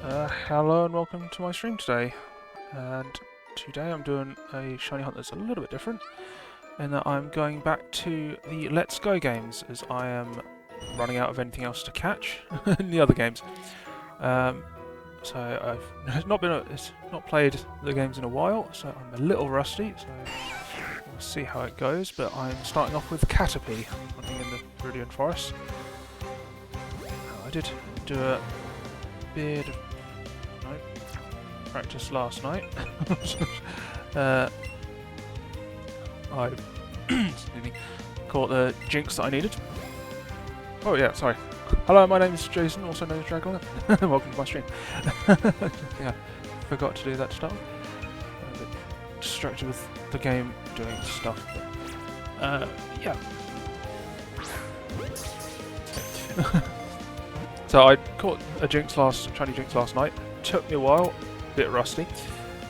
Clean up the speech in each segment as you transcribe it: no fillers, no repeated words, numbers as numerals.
Hello and welcome to my stream today. And today I'm doing a shiny hunt that's a little bit different in that I'm going back to the Let's Go games as I am running out of anything else to catch in the other games. So I've not played the games in a while, so I'm a little rusty. So we'll see how it goes. But I'm starting off with Caterpie, hunting in the Brilliant Forest. I did do a bit of practice last night. I excuse me, caught the jinx that I needed. Oh yeah, sorry. Hello, my name is Jason, also known as Dragon. Welcome to my stream. Yeah, forgot to do that to start with. I'm a bit distracted with the game doing stuff. Yeah. So I caught a shiny jinx last night. Took me a while, a bit rusty.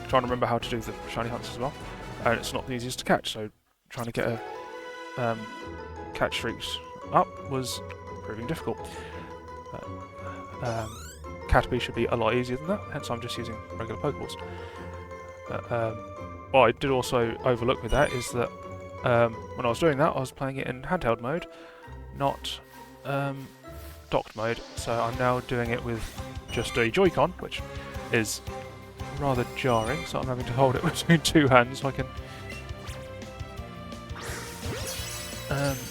Trying to remember how to do the shiny hunts as well. And it's not the easiest to catch, so trying to get a catch streaks up was proving difficult. Caterpie should be a lot easier than that, hence I'm just using regular Pokeballs. What I did also overlook with that is that when I was doing that, I was playing it in handheld mode, not docked mode, so I'm now doing it with just a Joy-Con, which is rather jarring, so I'm having to hold it between two hands so I can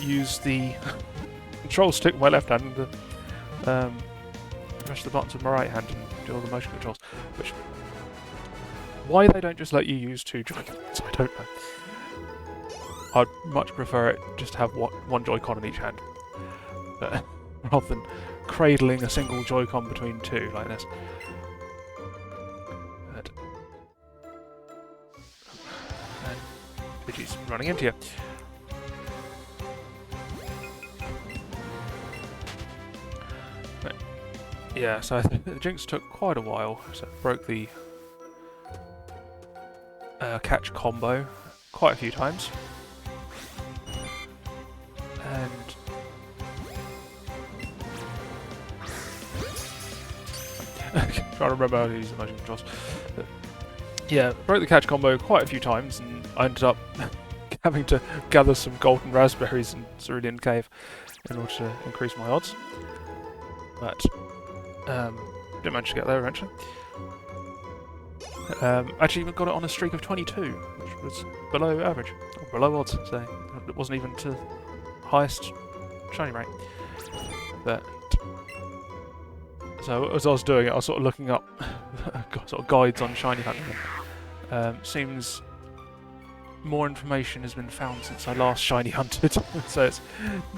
use the control stick with my left hand and the press the buttons with my right hand and do all the motion controls. Which, why they don't just let you use two Joy-Cons, I don't know. I'd much prefer it just to have one Joy-Con in each hand, rather than cradling a single Joy-Con between two like this. And Pidgey's running into you. But, yeah, so the jinx took quite a while, so it broke the catch combo quite a few times. And trying to remember how to use the motion controls. But yeah, broke the catch combo quite a few times, and I ended up having to gather some golden raspberries in Cerulean Cave in order to increase my odds. But didn't manage to get there eventually. Actually, even got it on a streak of 22, which was below average, or below odds, so it wasn't even to highest shiny rank. But so as I was doing it, I was sort of looking up sort of guides on shiny hunting. Seems more information has been found since I last shiny hunted, so it's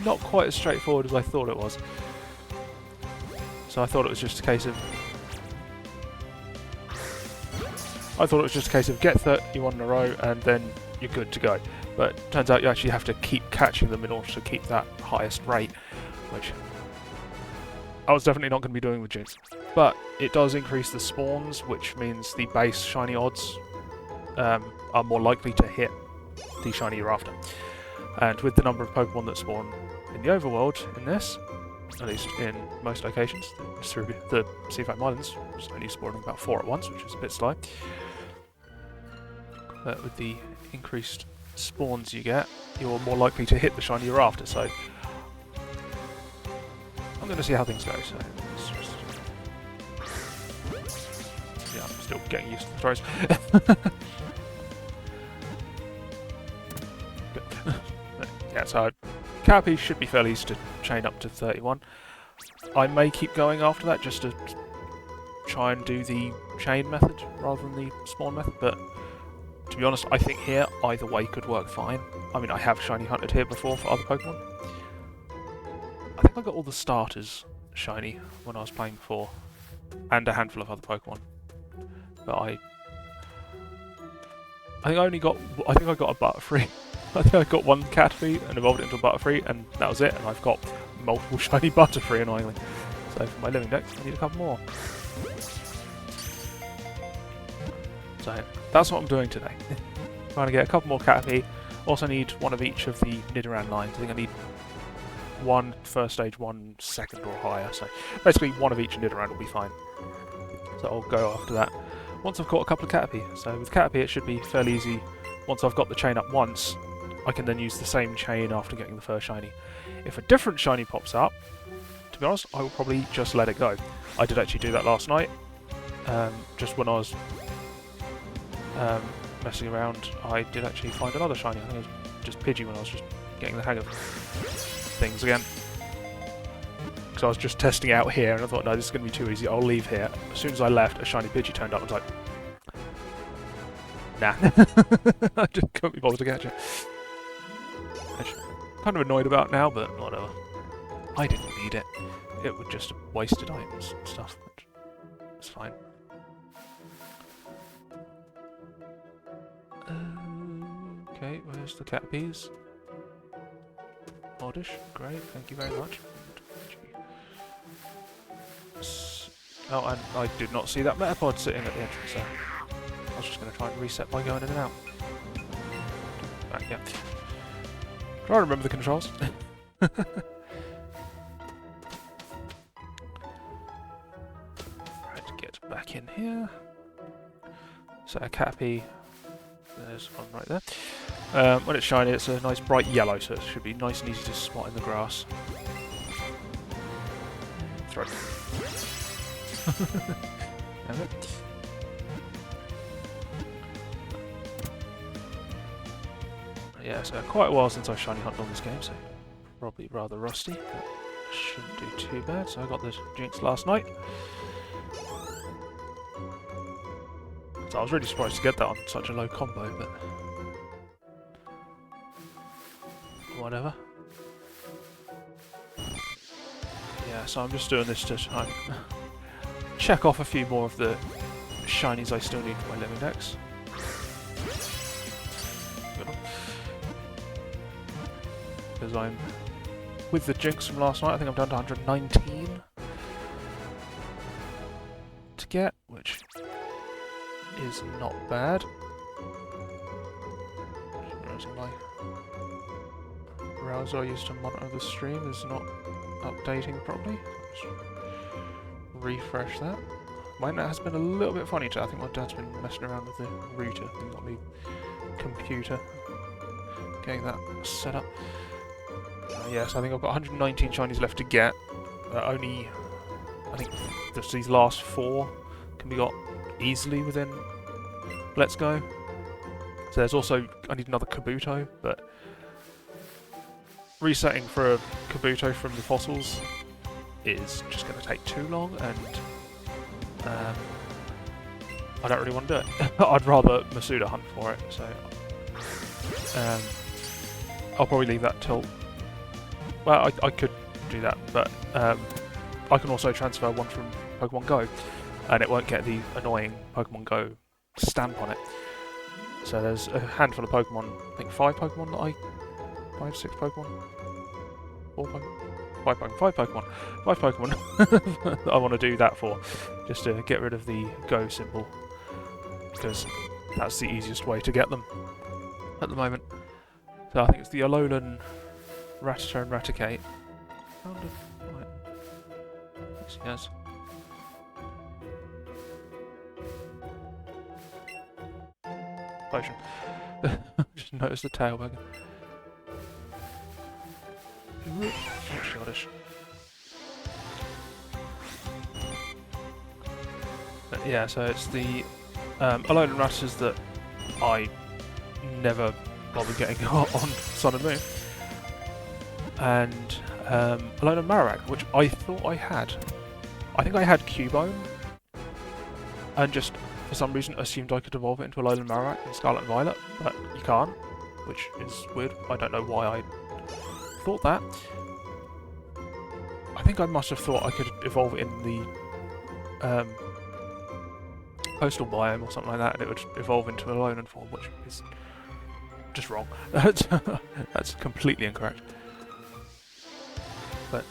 not quite as straightforward as I thought it was. So I thought it was just a case of get 31 in a row and then you're good to go. But turns out you actually have to keep catching them in order to keep that highest rate, which I was definitely not going to be doing with Jinx. But it does increase the spawns, which means the base shiny odds are more likely to hit the shiny you're after. And with the number of Pokemon that spawn in the overworld in this, at least in most locations, the Seafoam Islands is only spawning about 4 at once, which is a bit slow. But with the increased spawns you get, you're more likely to hit the shiny you're after, so I'm going to see how things go. So it's just, yeah, I'm still getting used to the throws. Yeah, so Caterpie should be fairly easy to chain up to 31. I may keep going after that just to try and do the chain method rather than the spawn method, but to be honest, I think here either way could work fine. I mean, I have shiny hunted here before for other Pokemon. I think I got all the starters shiny when I was playing before, and a handful of other Pokemon. But I think I got a Butterfree. I think I got one Caterpie and evolved it into a Butterfree, and that was it. And I've got multiple shiny Butterfree, annoyingly. So for my living dex, I need a couple more. So that's what I'm doing today. Trying to get a couple more Caterpie. Also need one of each of the Nidoran lines. I think I need one first stage, one second or higher. So basically one of each Nidoran will be fine. So I'll go after that once I've caught a couple of Caterpie. So with Caterpie it should be fairly easy. Once I've got the chain up once, I can then use the same chain after getting the first shiny. If a different shiny pops up, to be honest, I will probably just let it go. I did actually do that last night. Just when I was messing around, I did actually find another shiny. I think it was just Pidgey when I was just getting the hang of things again. Because I was just testing out here, and I thought, no, this is going to be too easy. I'll leave here. As soon as I left, a shiny Pidgey turned up. I was like, nah. I just couldn't be bothered to catch it. Which I'm kind of annoyed about now, but whatever. I didn't need it. It would just have wasted items and stuff. Which is fine. Okay, where's the Caterpies? Oddish, great, thank you very much. Oh, and I did not see that Metapod sitting at the entrance there. I was just going to try and reset by going in and out. Back, yeah. Try to remember the controls. Right, get back in here. So a Caterpie. There's one right there. When it's shiny, it's a nice bright yellow, so it should be nice and easy to spot in the grass. Throw it. Damn it. Yeah, so quite a while since I shiny hunted on this game, so probably rather rusty, but shouldn't do too bad. So I got the Jinx last night. So I was really surprised to get that on such a low combo, but whatever. Yeah, so I'm just doing this to try and check off a few more of the shinies I still need for my living decks. Because I'm with the Jinx from last night, I think I'm down to 119 to get, which is not bad. My browser I used to monitor the stream is not updating properly. Just refresh that. My internet has been a little bit funny today. I think my dad's been messing around with the router and got the computer getting that set up. Yes, I think I've got 119 shinies left to get. Only, I think just these last 4 can be got easily within Let's Go. So there's also, I need another Kabuto, but resetting for a Kabuto from the fossils is just going to take too long, and I don't really want to do it. I'd rather Masuda hunt for it, so I'll probably leave that till... Well, I could do that, but I can also transfer one from Pokemon Go, and it won't get the annoying Pokemon Go stamp on it. So there's a handful of Pokemon, I think 5 Pokemon that 6 Pokemon? 4 Pokemon? 5 Pokemon. 5 Pokemon that I want to do that for, just to get rid of the Go symbol, because that's the easiest way to get them at the moment. So I think it's the Alolan, Rattata and Raticate. Right. Yes. Potion. Just noticed the tail wagging. Oddish. But yeah, so it's the Alolan Rattatas that I never bothered getting on Sun and Moon. And Alolan Marowak, which I thought I had. I think I had Cubone, and just for some reason assumed I could evolve it into Alolan Marowak in Scarlet and Violet, but you can't, which is weird. I don't know why I thought that. I think I must have thought I could evolve it in the coastal biome or something like that, and it would evolve into an Alolan form, which is just wrong. That's completely incorrect. But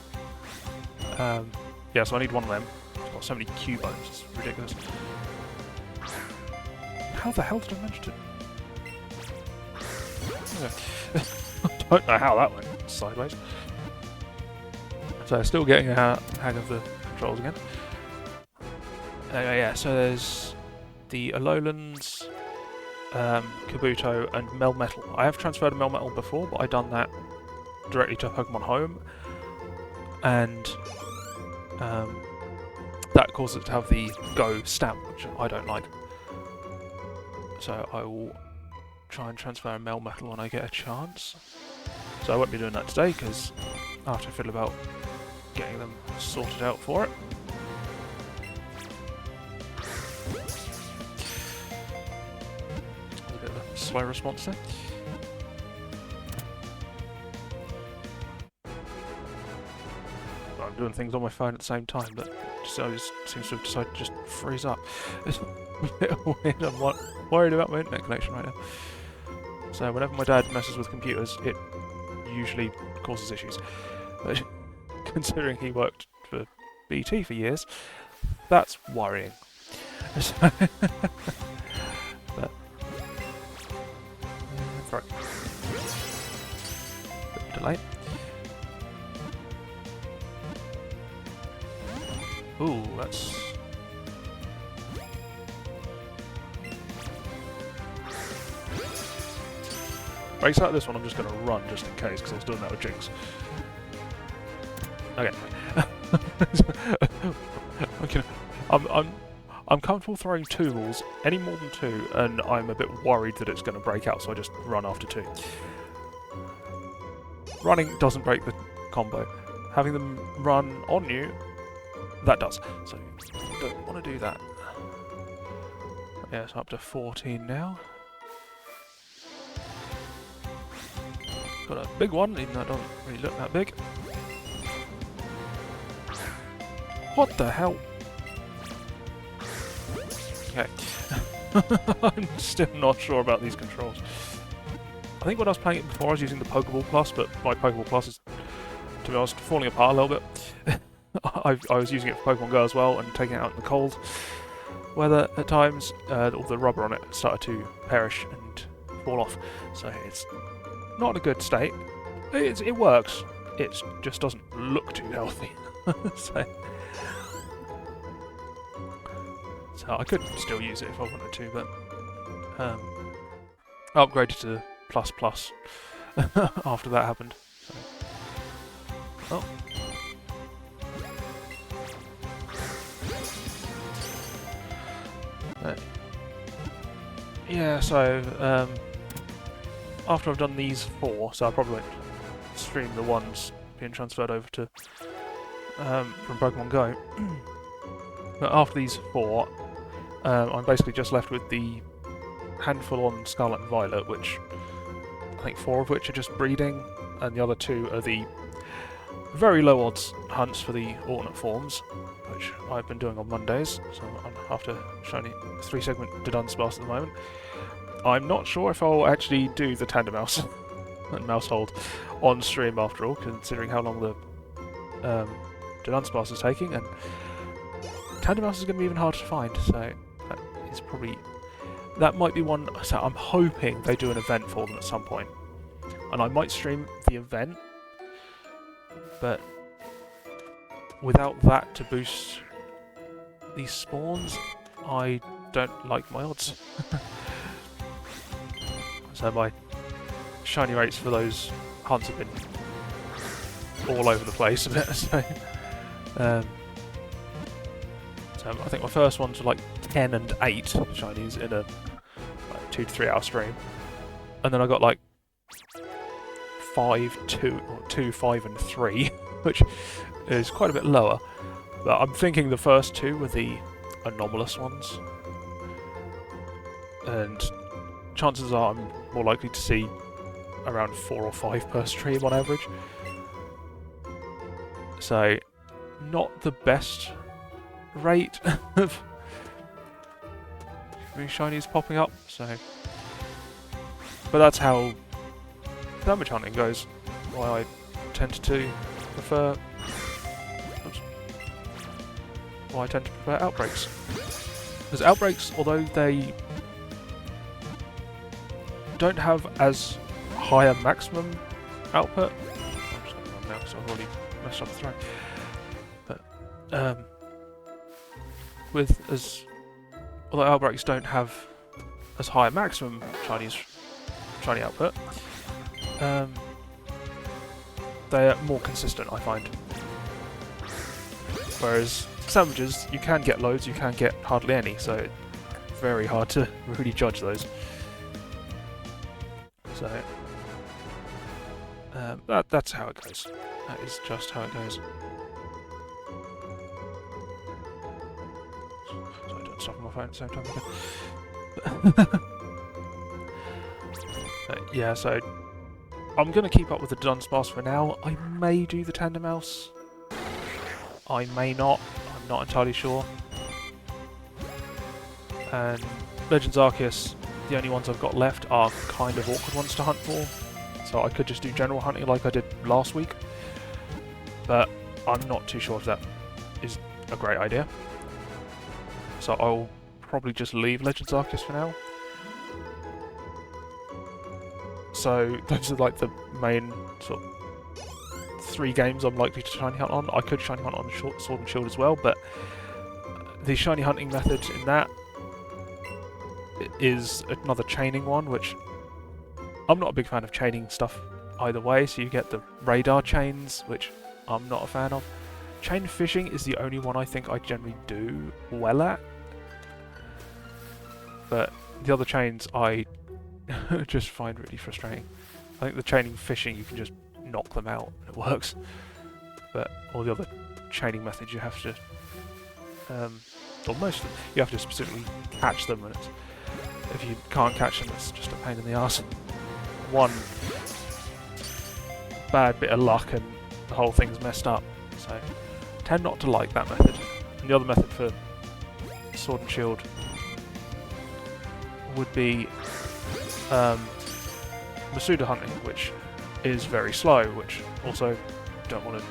yeah, so I need one of them. I've got so many Cubones, it's ridiculous. How the hell did I manage to... I don't know how that went sideways. So still getting a hang of the controls again. Yeah, so there's the Alolans, Kabuto, and Melmetal. I have transferred a Melmetal before, but I've done that directly to Pokemon Home, and that causes it to have the Go stamp, which I don't like. So I will try and transfer a Melmetal when I get a chance. So I won't be doing that today, because I have to fiddle about getting them sorted out for it. A bit of a slow response there. I'm doing things on my phone at the same time, but it always seems to have decided to just freeze up. It's a bit weird. I'm worried about my internet connection right now. So whenever my dad messes with computers, it usually causes issues. But considering he worked for BT for years, that's worrying. So but, right. Bit of delay. Ooh, that's... Breaks out of this one, I'm just going to run just in case, because I was doing that with Jinx. Okay. Okay. I'm comfortable throwing 2 balls, any more than 2, and I'm a bit worried that it's going to break out, so I just run after 2. Running doesn't break the combo. Having them run on you, that does. So, don't want to do that. Yeah, it's up to 14 now. Got a big one, even though it doesn't really look that big. What the hell? Okay. I'm still not sure about these controls. I think when I was playing it before I was using the Pokeball Plus, but my Pokeball Plus is, to be honest, falling apart a little bit. I was using it for Pokemon Go as well, and taking it out in the cold weather at times. All the rubber on it started to perish and fall off, so it's not in a good state. It works, it just doesn't look too healthy. So I could still use it if I wanted to, but I upgraded to Plus Plus after that happened. So. Oh. Yeah, so after I've done these 4, so I probably won't stream the ones being transferred over to from Pokemon Go. But after these 4, I'm basically just left with the handful on Scarlet and Violet, which I think 4 of which are just breeding, and the other 2 are the very low odds hunts for the alternate forms, which I've been doing on Mondays, so I'm after shiny 3-segment Dunsparce at the moment. I'm not sure if I'll actually do the Tandem Mouse and Mousehold on stream after all, considering how long the Dunsparce is taking, and Tandem Mouse is going to be even harder to find, so that is probably... That might be one... So I'm hoping they do an event for them at some point, and I might stream the event, but without that to boost these spawns, I don't like my odds. So my shiny rates for those hunts have been all over the place a bit. So I think my first ones were like 10 and 8 shinies in a like 2 to 3 hour stream, and then I got like 5, 2, or 2, 5 and 3, which is quite a bit lower. But I'm thinking the first 2 were the anomalous ones, and chances are I'm more likely to see around 4 or 5 per stream on average. So, not the best rate of new shinies popping up, so... But that's how damage hunting goes, why I tend to prefer... Oops. Why I tend to prefer outbreaks. Because outbreaks, although they don't have as high a maximum output... I'm just going to run now because I've already messed up the throw. But, although outbreaks don't have as high a maximum shiny output, they are more consistent, I find. Whereas sandwiches, you can get loads, you can get hardly any, so it's very hard to really judge those. So that's how it goes. That is just how it goes. So I don't stop on my phone at the same time again. Yeah, so I'm going to keep up with the Dunsparce for now. I may do the Tender Mouse. I may not. I'm not entirely sure. And Legends Arceus, the only ones I've got left are kind of awkward ones to hunt for. So I could just do general hunting like I did last week. But I'm not too sure if that is a great idea. So I'll probably just leave Legends Arceus for now. So those are like the main sort of 3 games I'm likely to shiny hunt on. I could shiny hunt on Sword and Shield as well, but the shiny hunting method in that is another chaining one, which I'm not a big fan of chaining stuff either way. So you get the radar chains, which I'm not a fan of. Chain fishing is the only one I think I generally do well at, but the other chains I just find really frustrating. I think the chaining fishing, you can just knock them out and it works, but all the other chaining methods you have to, or most of them, you have to specifically catch them, and if you can't catch them, it's just a pain in the arse. One bad bit of luck and the whole thing's messed up, so I tend not to like that method. And the other method for Sword and Shield would be Masuda hunting, which is very slow, which also don't want to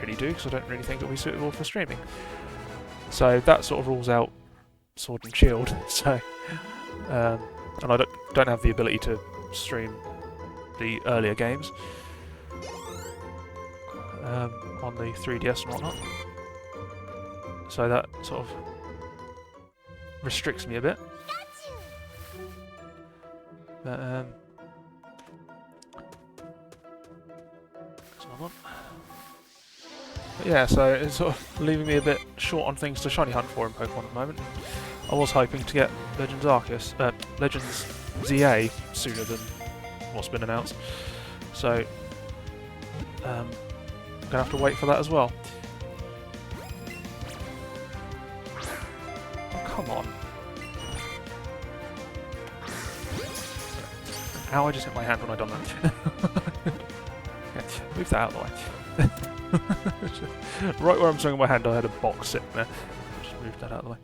really do because I don't really think it'll be suitable for streaming. So that sort of rules out Sword and Shield. So and I don't have the ability to stream the earlier games on the 3DS and whatnot. So that sort of restricts me a bit. But, yeah, so it's sort of leaving me a bit short on things to shiny hunt for in Pokemon at the moment. I was hoping to get Legends Arceus, Legends ZA sooner than what's been announced. So, I'm gonna have to wait for that as well. Oh, come on. Ow, I just hit my hand when I done that. Okay, move that out of the way. Right where I'm swinging my hand, I had a box sitting there. Just moved that out of the way.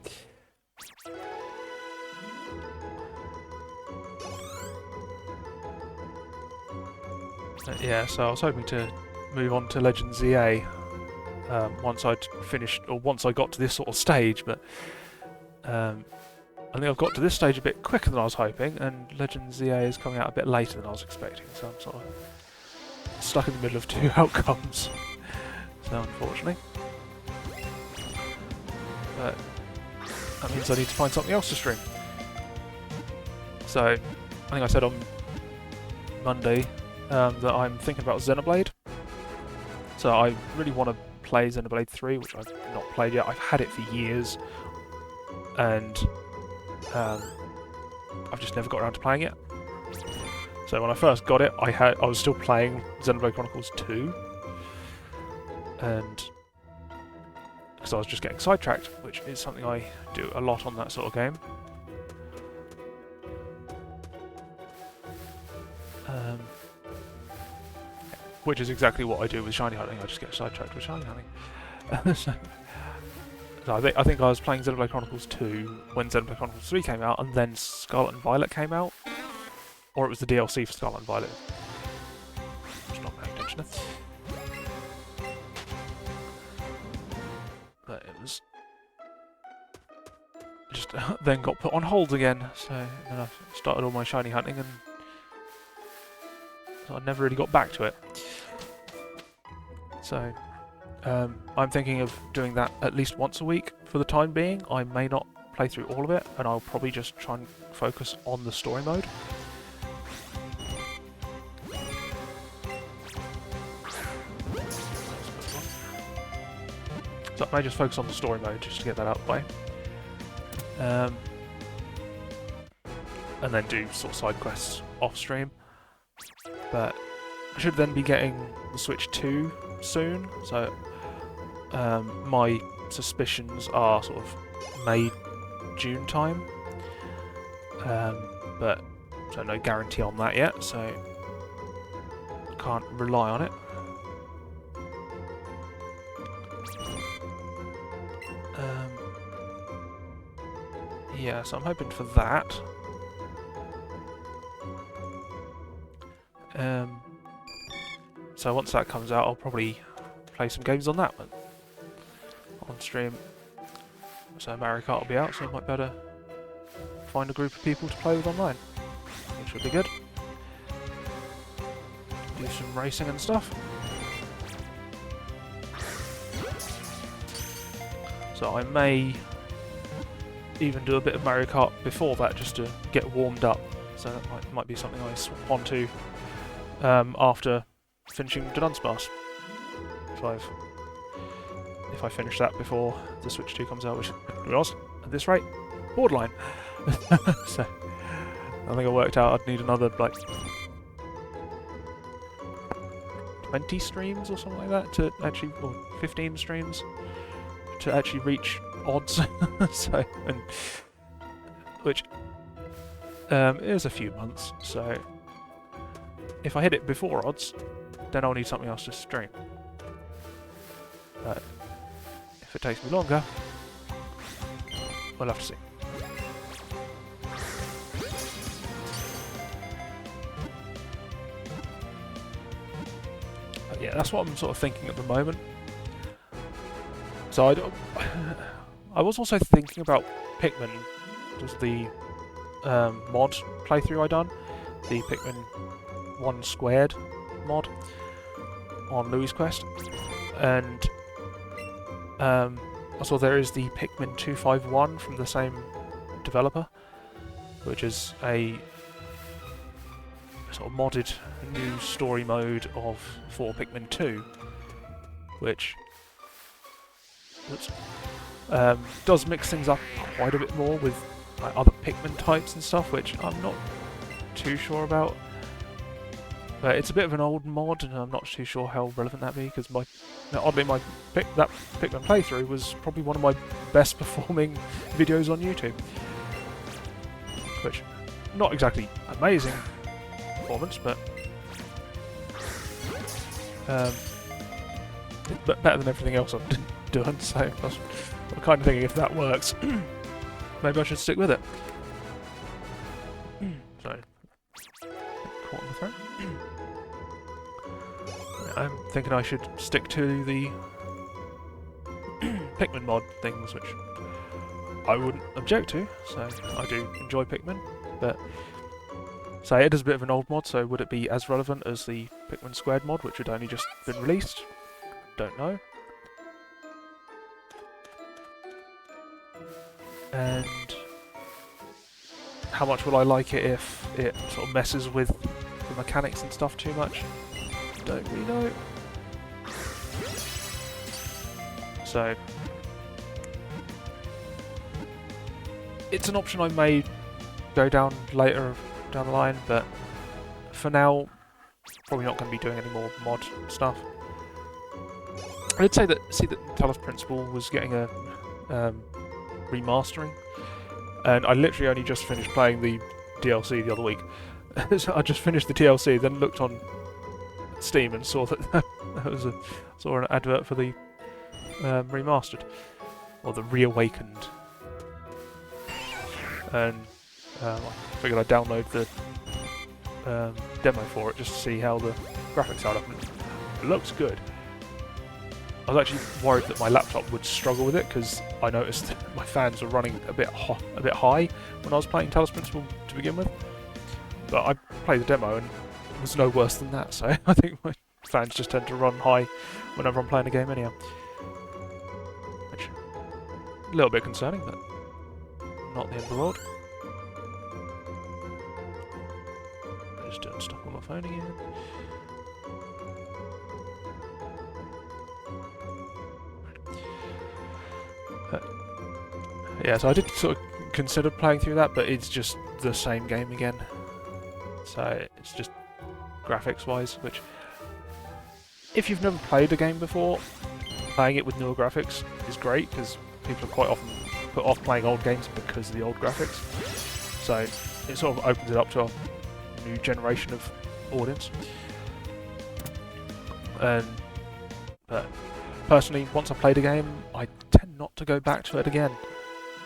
Yeah, so I was hoping to move on to Legends ZA once I'd finished, or once I got to this sort of stage, but I think I've got to this stage a bit quicker than I was hoping, and Legends ZA is coming out a bit later than I was expecting, so I'm sort of stuck in the middle of 2 outcomes. So unfortunately. But that means I need to find something else to stream. So I think I said on Monday that I'm thinking about Xenoblade. So I really want to play Xenoblade 3, which I've not played yet. I've had it for years, and I've just never got around to playing it. So when I first got it, I was still playing Xenoblade Chronicles 2, and because I was just getting sidetracked, which is something I do a lot on that sort of game. Which is exactly what I do with shiny hunting. I just get sidetracked with shiny hunting. So I think I was playing Xenoblade Chronicles 2 when Xenoblade Chronicles 3 came out, and then Scarlet and Violet came out. Or it was the DLC for Scarlet and Violet. I'm just not paying attention. But it was just then got put on hold again. So then I started all my shiny hunting, and so I never really got back to it. So I'm thinking of doing that at least once a week for the time being, I may not play through all of it, and I'll probably just try and focus on the story mode. So I may just focus on the story mode just to get that out of the way. And then do sort of side quests off stream. But I should then be getting the Switch 2 soon, so my suspicions are sort of May, June time. But so no guarantee on that yet, so can't rely on it. Yeah, so I'm hoping for that. So once that comes out, I'll probably play some games on that one on stream. So Mario Kart will be out, so I might better find a group of people to play with online, which would be good. Do some racing and stuff. So I may even do a bit of Mario Kart before that, just to get warmed up. So that might be something I swap onto after finishing the Dunsparce. If I finish that before the Switch 2 comes out, which was, at this rate, borderline. So I think I worked out I'd need another like 20 streams or something like that to actually, or 15 streams to actually reach odds. So, and which is a few months. So if I hit it before odds, then I'll need something else to stream. But if it takes me longer, we'll have to see. But yeah, that's what I'm sort of thinking at the moment. So I was also thinking about Pikmin, just the mod playthrough I done, the Pikmin 1 Squared mod on Louis Quest, and I saw there is the Pikmin 251 from the same developer, which is a sort of modded new story mode for Pikmin 2, which does mix things up quite a bit more with like, other Pikmin types and stuff, which I'm not too sure about. But it's a bit of an old mod, and I'm not too sure how relevant that be, because oddly that Pikmin playthrough was probably one of my best performing videos on YouTube. Which, not exactly amazing performance, but better than everything else I've done, so I'm kind of thinking if that works, maybe I should stick with it. So, caught on the throat. I'm thinking I should stick to the Pikmin mod things, which I wouldn't object to, so I do enjoy Pikmin, but so it is a bit of an old mod, so would it be as relevant as the Pikmin Squared mod, which had only just been released? Don't know. And how much will I like it if it sort of messes with the mechanics and stuff too much? Don't really know. So it's an option I may go down later down the line, but for now, probably not going to be doing any more mod stuff. I did say that Talos Principle was getting a remastering, and I literally only just finished playing the DLC the other week. So I just finished the DLC, then looked on Steam and saw that saw an advert for the remastered, or the reawakened, and I figured I'd download the demo for it just to see how the graphics are up. It looks good. I was actually worried that my laptop would struggle with it, because I noticed that my fans were running a bit high when I was playing Talos Principle to begin with. But I played the demo and it was no worse than that, so I think my fans just tend to run high whenever I'm playing a game anyhow. Which A little bit concerning, but not the end of the world. Just doing stuff on my phone again. Yeah, so I did sort of consider playing through that, but it's just the same game again. So it's just graphics-wise, which, if you've never played a game before, playing it with newer graphics is great, because people are quite often put off playing old games because of the old graphics. So it sort of opens it up to a new generation of audience. But personally, once I've played a game, I tend not to go back to it again.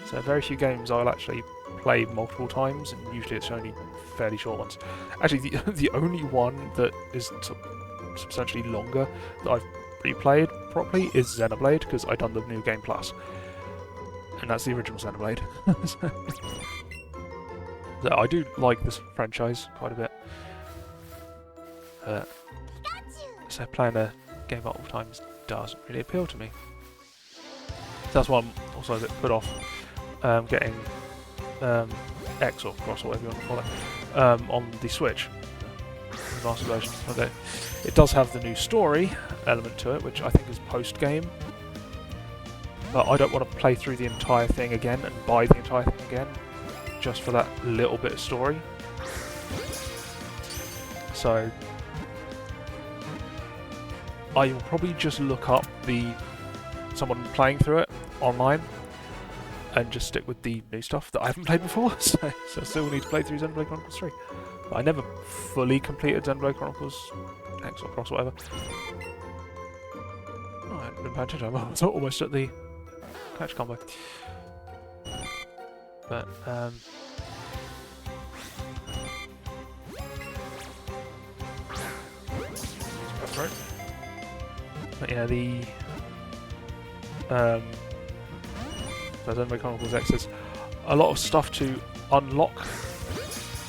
So very few games I'll actually play multiple times, and usually it's only fairly short ones. Actually, the only one that is substantially longer that I've replayed properly is Xenoblade, because I've done the New Game Plus. And that's the original Xenoblade. So I do like this franchise quite a bit. So playing a game multiple times doesn't really appeal to me. That's why I'm also a bit put off getting X or Cross or whatever you want to call it on the Switch, the Master version. Okay. It does have the new story element to it, which I think is post-game, but I don't want to play through the entire thing again and buy the entire thing again just for that little bit of story. So I will probably just look up someone playing through it online and just stick with the new stuff that I haven't played before. So I still need to play through Xenoblade Chronicles 3. But I never fully completed Xenoblade Chronicles X or Cross or whatever. Oh, I hadn't been paying attention. I was almost at the catch combo. But yeah, the Xenoblade Chronicles X is a lot of stuff to unlock,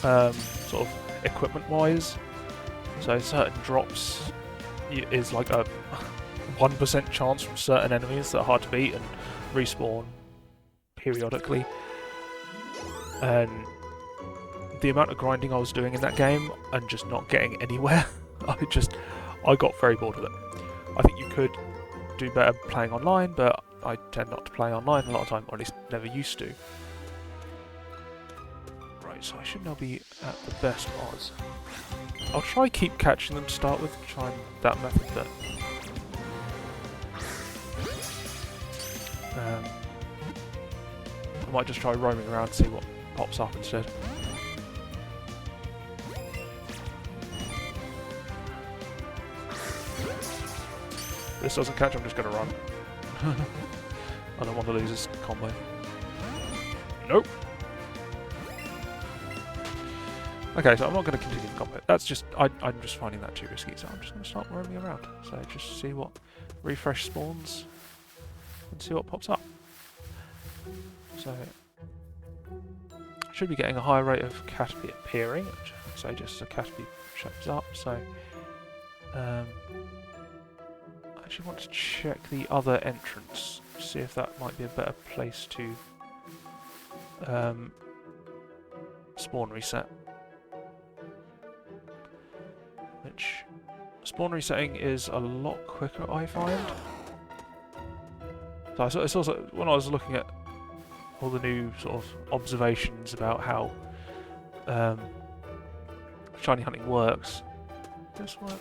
sort of equipment-wise. So certain drops is like a 1% chance from certain enemies that are hard to beat and respawn periodically. And the amount of grinding I was doing in that game and just not getting anywhere, I got very bored with it. I think you could do better playing online, but I tend not to play online a lot of time, or at least never used to. Right, so I should now be at the best odds. I'll try keep catching them to start with, try that method, but I might just try roaming around and see what pops up instead. If this doesn't catch, I'm just going to run. I don't want to lose this combo. Nope. Okay, so I'm not going to continue the combo. That's just, I'm just finding that too risky, so I'm just going to start roaming around. So just see what refresh spawns and see what pops up. So should be getting a higher rate of Caterpie appearing, which I say just as a Caterpie shows up. So I actually want to check the other entrance, see if that might be a better place to spawn reset. Which spawn resetting is a lot quicker, I find. So it's also, when I was looking at all the new sort of observations about how shiny hunting works. Does this work?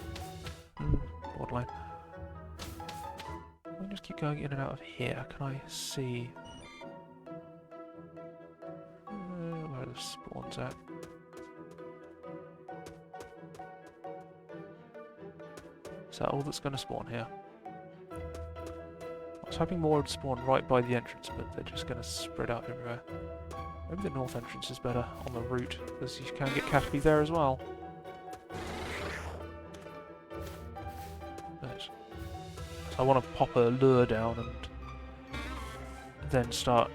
Borderline. Let me just keep going in and out of here. Can I see where the spawn's at? Is that all that's going to spawn here? I was hoping more would spawn right by the entrance, but they're just going to spread out everywhere. Maybe the north entrance is better on the route, because you can get Caterpie there as well. But, so I want to pop a lure down and then start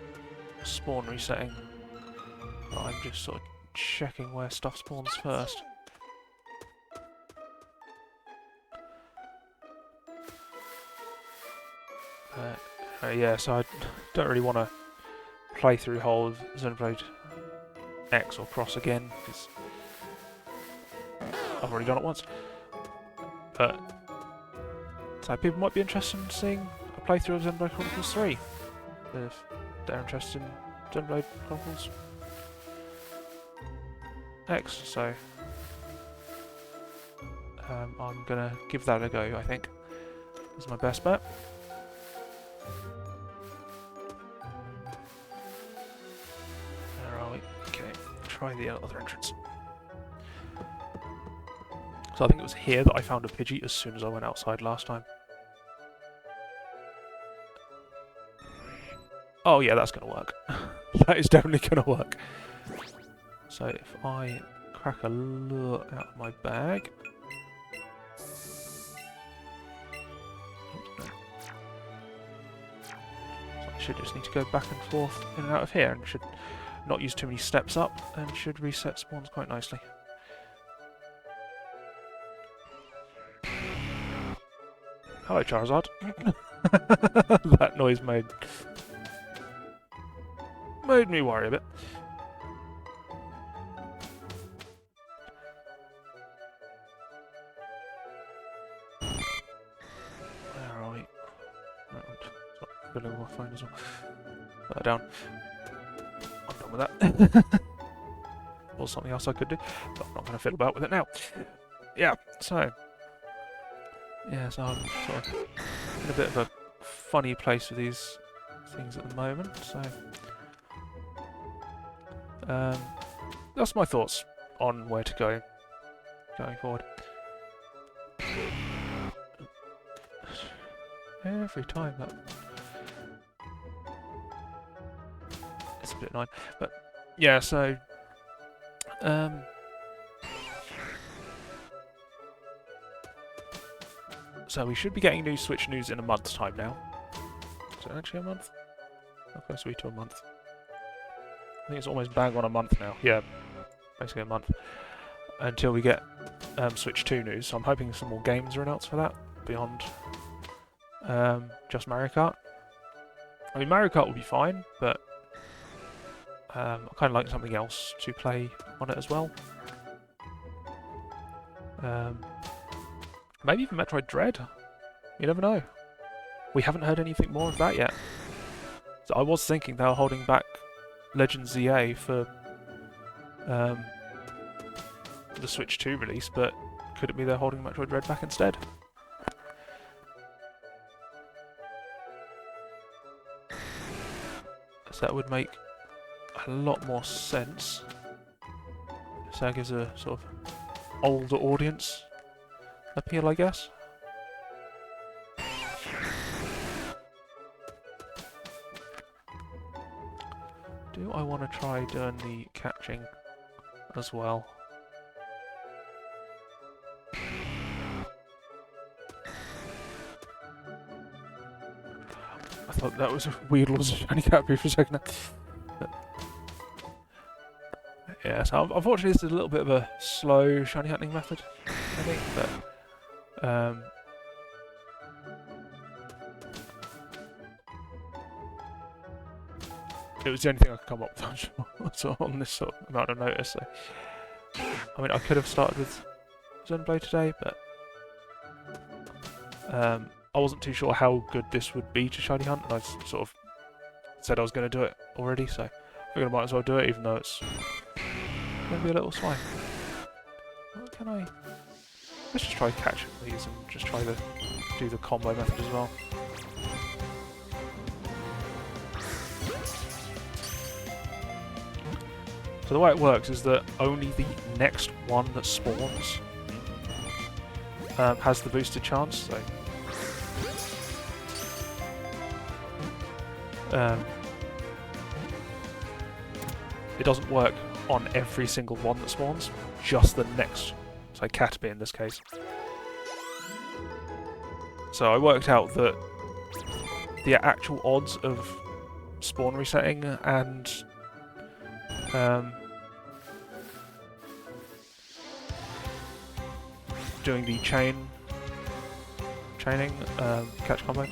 spawn resetting. But I'm just sort of checking where stuff spawns first. Yeah, so I don't really want to play through the whole of Xenoblade X or Cross again, because I've already done it once. But so people might be interested in seeing a playthrough of Xenoblade Chronicles 3, if they're interested in Xenoblade Chronicles X, so I'm gonna give that a go, I think. Is my best bet. Where are we? Okay, try the other entrance. So I think it was here that I found a Pidgey as soon as I went outside last time. Oh yeah, that's gonna work. That is definitely gonna work. So if I crack a lure out of my bag. I should just need to go back and forth in and out of here, and should not use too many steps up, and should reset spawns quite nicely. Hello, Charizard. That noise made me worry a bit. Where are we? Filling my phone as well. Put that down. I'm done with that. Or something else I could do, but I'm not going to fiddle about with it now. Yeah, so I'm sort of in a bit of a funny place with these things at the moment, so that's my thoughts on where to go going forward. Every time that it's a bit annoying, but yeah, so so we should be getting new Switch news in a month's time now. Is it actually a month? How close are we to a month? I think it's almost bang on a month now. Yeah, basically a month. Until we get Switch 2 news. So I'm hoping some more games are announced for that, beyond just Mario Kart. I mean, Mario Kart will be fine, but I kind of like something else to play on it as well. Maybe even Metroid Dread. You never know. We haven't heard anything more of that yet. So I was thinking they were holding back Legend ZA for the Switch 2 release, but could it be they're holding Metroid Dread back instead? So that would make a lot more sense. So that gives a sort of older audience appeal, I guess. Do I want to try doing the catching as well? I thought that was a weird little shiny Caterpie for a second. Yeah, so unfortunately this is a little bit of a slow shiny hunting method, I think, but it was the only thing I could come up with so on this sort of amount of notice. So. I mean, I could have started with Xenoblade today, but I wasn't too sure how good this would be to shiny hunt, and I sort of said I was going to do it already, so I figured I might as well do it, even though it's going to be a little slime. What can I... Let's just try catching these and just try to do the combo method as well. So the way it works is that only the next one that spawns has the boosted chance, so it doesn't work on every single one that spawns, just the next, so Caterpie in this case. So I worked out that the actual odds of spawn resetting and doing the chaining catch combo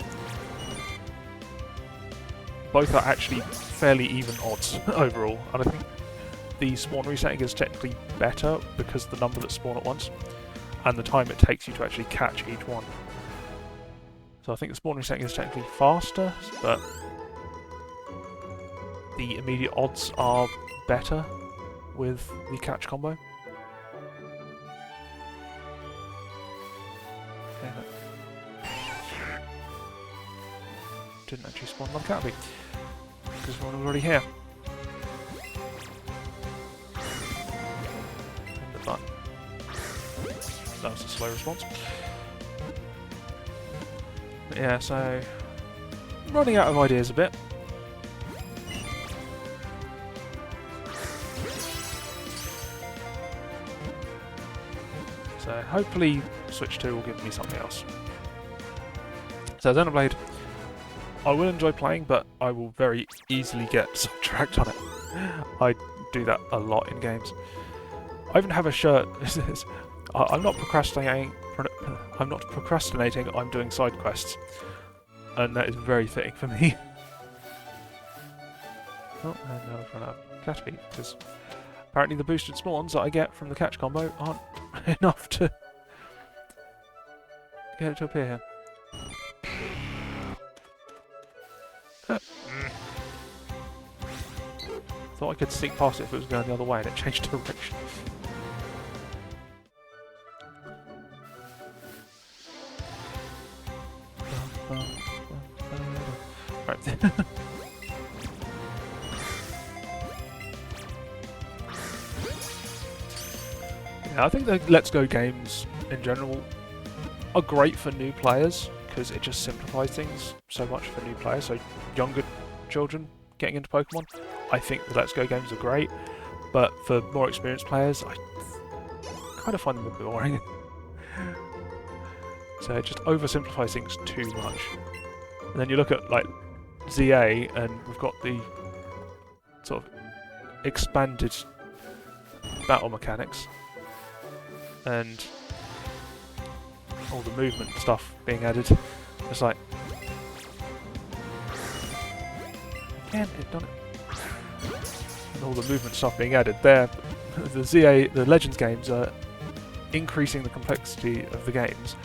both are actually fairly even odds overall, and I think the spawn resetting is technically better because of the number that spawn at once, and the time it takes you to actually catch each one. So I think the spawn resetting is technically faster, but the immediate odds are better with the catch combo. Okay, didn't actually spawn another Caterpie because one was already here. But that was a slow response. But yeah, so running out of ideas a bit. So hopefully Switch 2 will give me something else. So Xenoblade, I will enjoy playing, but I will very easily get sidetracked on it. I do that a lot in games. I even have a shirt. I'm not procrastinating. I'm doing side quests, and that is very fitting for me. Oh, and now I've run out of Caterpie because apparently the boosted spawns that I get from the catch combo aren't enough to get it to appear here. Thought I could sneak past it if it was going the other way and it changed direction. Right. Yeah, I think the Let's Go games in general are great for new players because it just simplifies things so much for new players. So younger children getting into Pokemon, I think the Let's Go games are great, but for more experienced players, I kind of find them a bit boring. So it just oversimplifies things too much. And then you look at like ZA, and we've got the sort of expanded battle mechanics and all the movement stuff being added. It's like, again, it done it. And all the movement stuff being added there. The ZA, the Legends games are increasing the complexity of the games,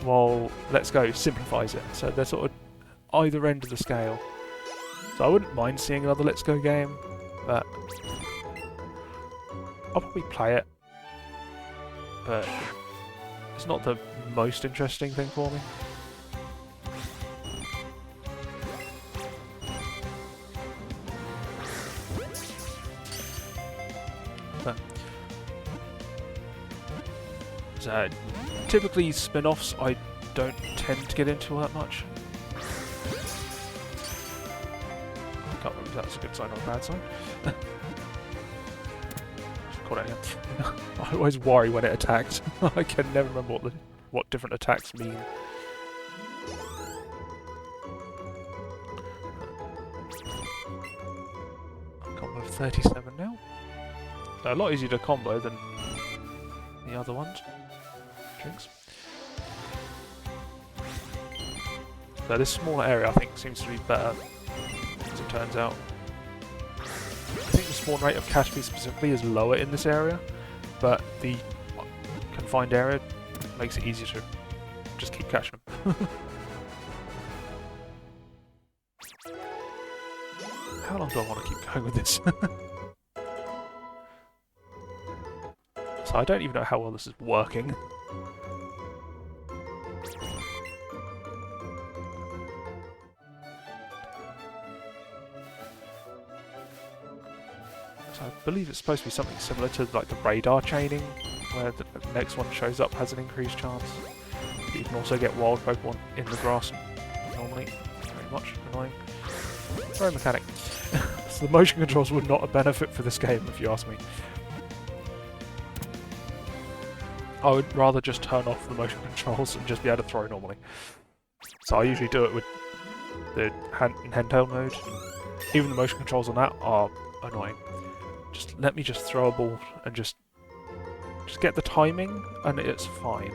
while Let's Go simplifies it. So they're sort of either end of the scale. So I wouldn't mind seeing another Let's Go game, but I'll probably play it. But it's not the most interesting thing for me. But so typically spin-offs I don't tend to get into all that much. I can't remember if that's a good sign or a bad sign. Caught it again. I always worry when it attacks. I can never remember what different attacks mean. Combo of 37 now. So a lot easier to combo than the other ones. Drinks. So this smaller area I think seems to be better, as it turns out. I think the spawn rate of Caterpie specifically is lower in this area, but the confined area makes it easier to just keep catching them. How long do I want to keep going with this? So I don't even know how well this is working. So I believe it's supposed to be something similar to like the radar chaining, where the next one shows up has an increased chance. But you can also get wild Pokemon in the grass normally. Very much annoying. Very mechanic. So the motion controls would not a benefit for this game if you ask me. I would rather just turn off the motion controls and just be able to throw normally. So I usually do it with the handheld mode. Even the motion controls on that are annoying. Just let me just throw a ball and just get the timing and it's fine.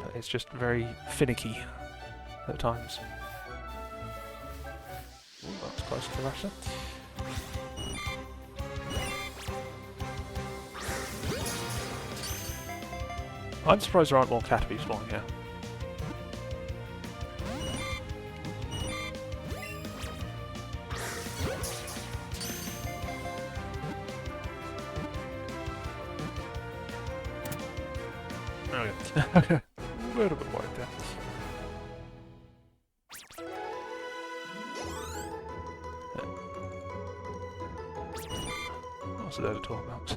But It's just very finicky at times. Ooh, that's close to Russia. I'm surprised there aren't more Caterpie spawning here. Okay. A little bit worried there. What's there to talk about?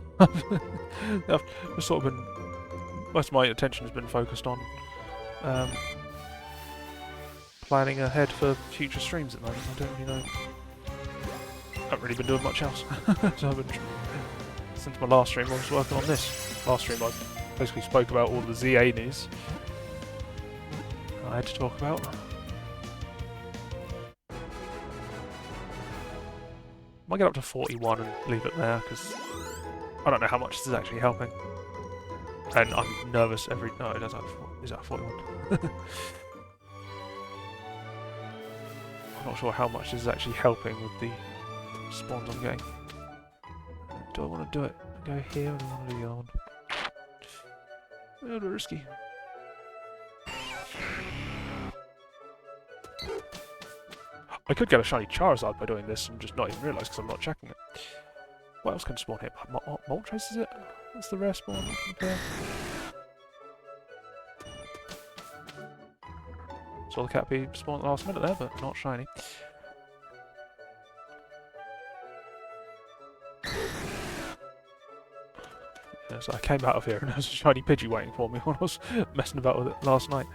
I've sort of been... Most of my attention has been focused on planning ahead for future streams at the moment. I don't really know... I haven't really been doing much else. So I've been... Since my last stream I was working on this. Last stream I basically spoke about all the ZA news I had to talk about. I might get up to 41 and leave it there, because I don't know how much this is actually helping. And I'm nervous every... No, it does have... Is that 41? I'm not sure how much this is actually helping with the spawns I'm getting. Do I want to do it? Go here, or do I want to do the other one? A little risky. I could get a shiny Charizard by doing this and just not even realise because I'm not checking it. What else can spawn here? Moltres, is it? That's the rare spawn. Okay. Saw the Caterpie spawn at the last minute there, but not shiny. Yeah, so I came out of here and there was a shiny Pidgey waiting for me when I was messing about with it last night.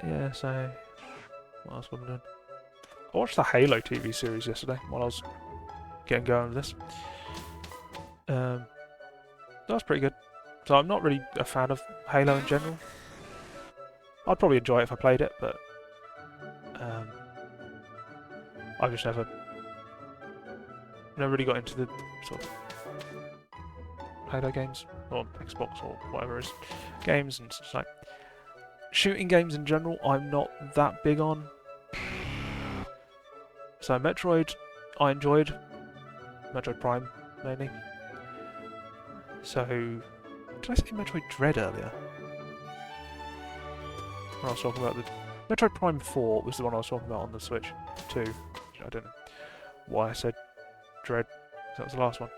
Yeah, so... What else was I doing? I watched the Halo TV series yesterday while I was getting going with this. That was pretty good. So I'm not really a fan of Halo in general. I'd probably enjoy it if I played it, but... I've just never really got into the sort of Halo games, or Xbox or whatever it is, games, and it's like... Shooting games in general, I'm not that big on. So Metroid, I enjoyed. Metroid Prime, mainly. So, did I say Metroid Dread earlier? When I was talking about the... Metroid Prime 4 was the one I was talking about on the Switch 2. I don't know why I said Dread. That was the last one.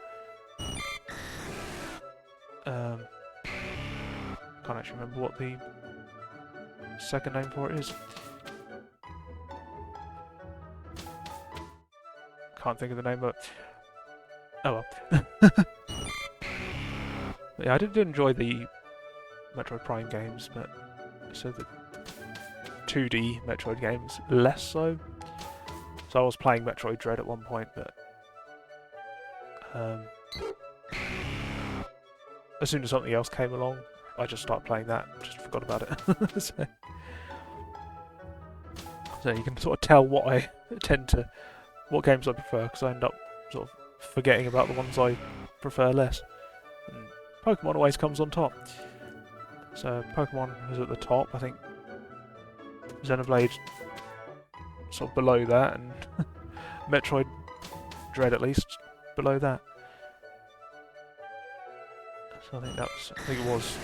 Can't actually remember what the second name for it is. Can't think of the name, but oh well. Yeah, I did enjoy the Metroid Prime games, but so the 2D Metroid games less so. So I was playing Metroid Dread at one point, but as soon as something else came along, I just started playing that and just forgot about it. So you can sort of tell what I what games I prefer, because I end up sort of forgetting about the ones I prefer less. And Pokemon always comes on top. So Pokemon is at the top, I think. Xenoblade sort of below that, and Metroid Dread at least below that. So I think it was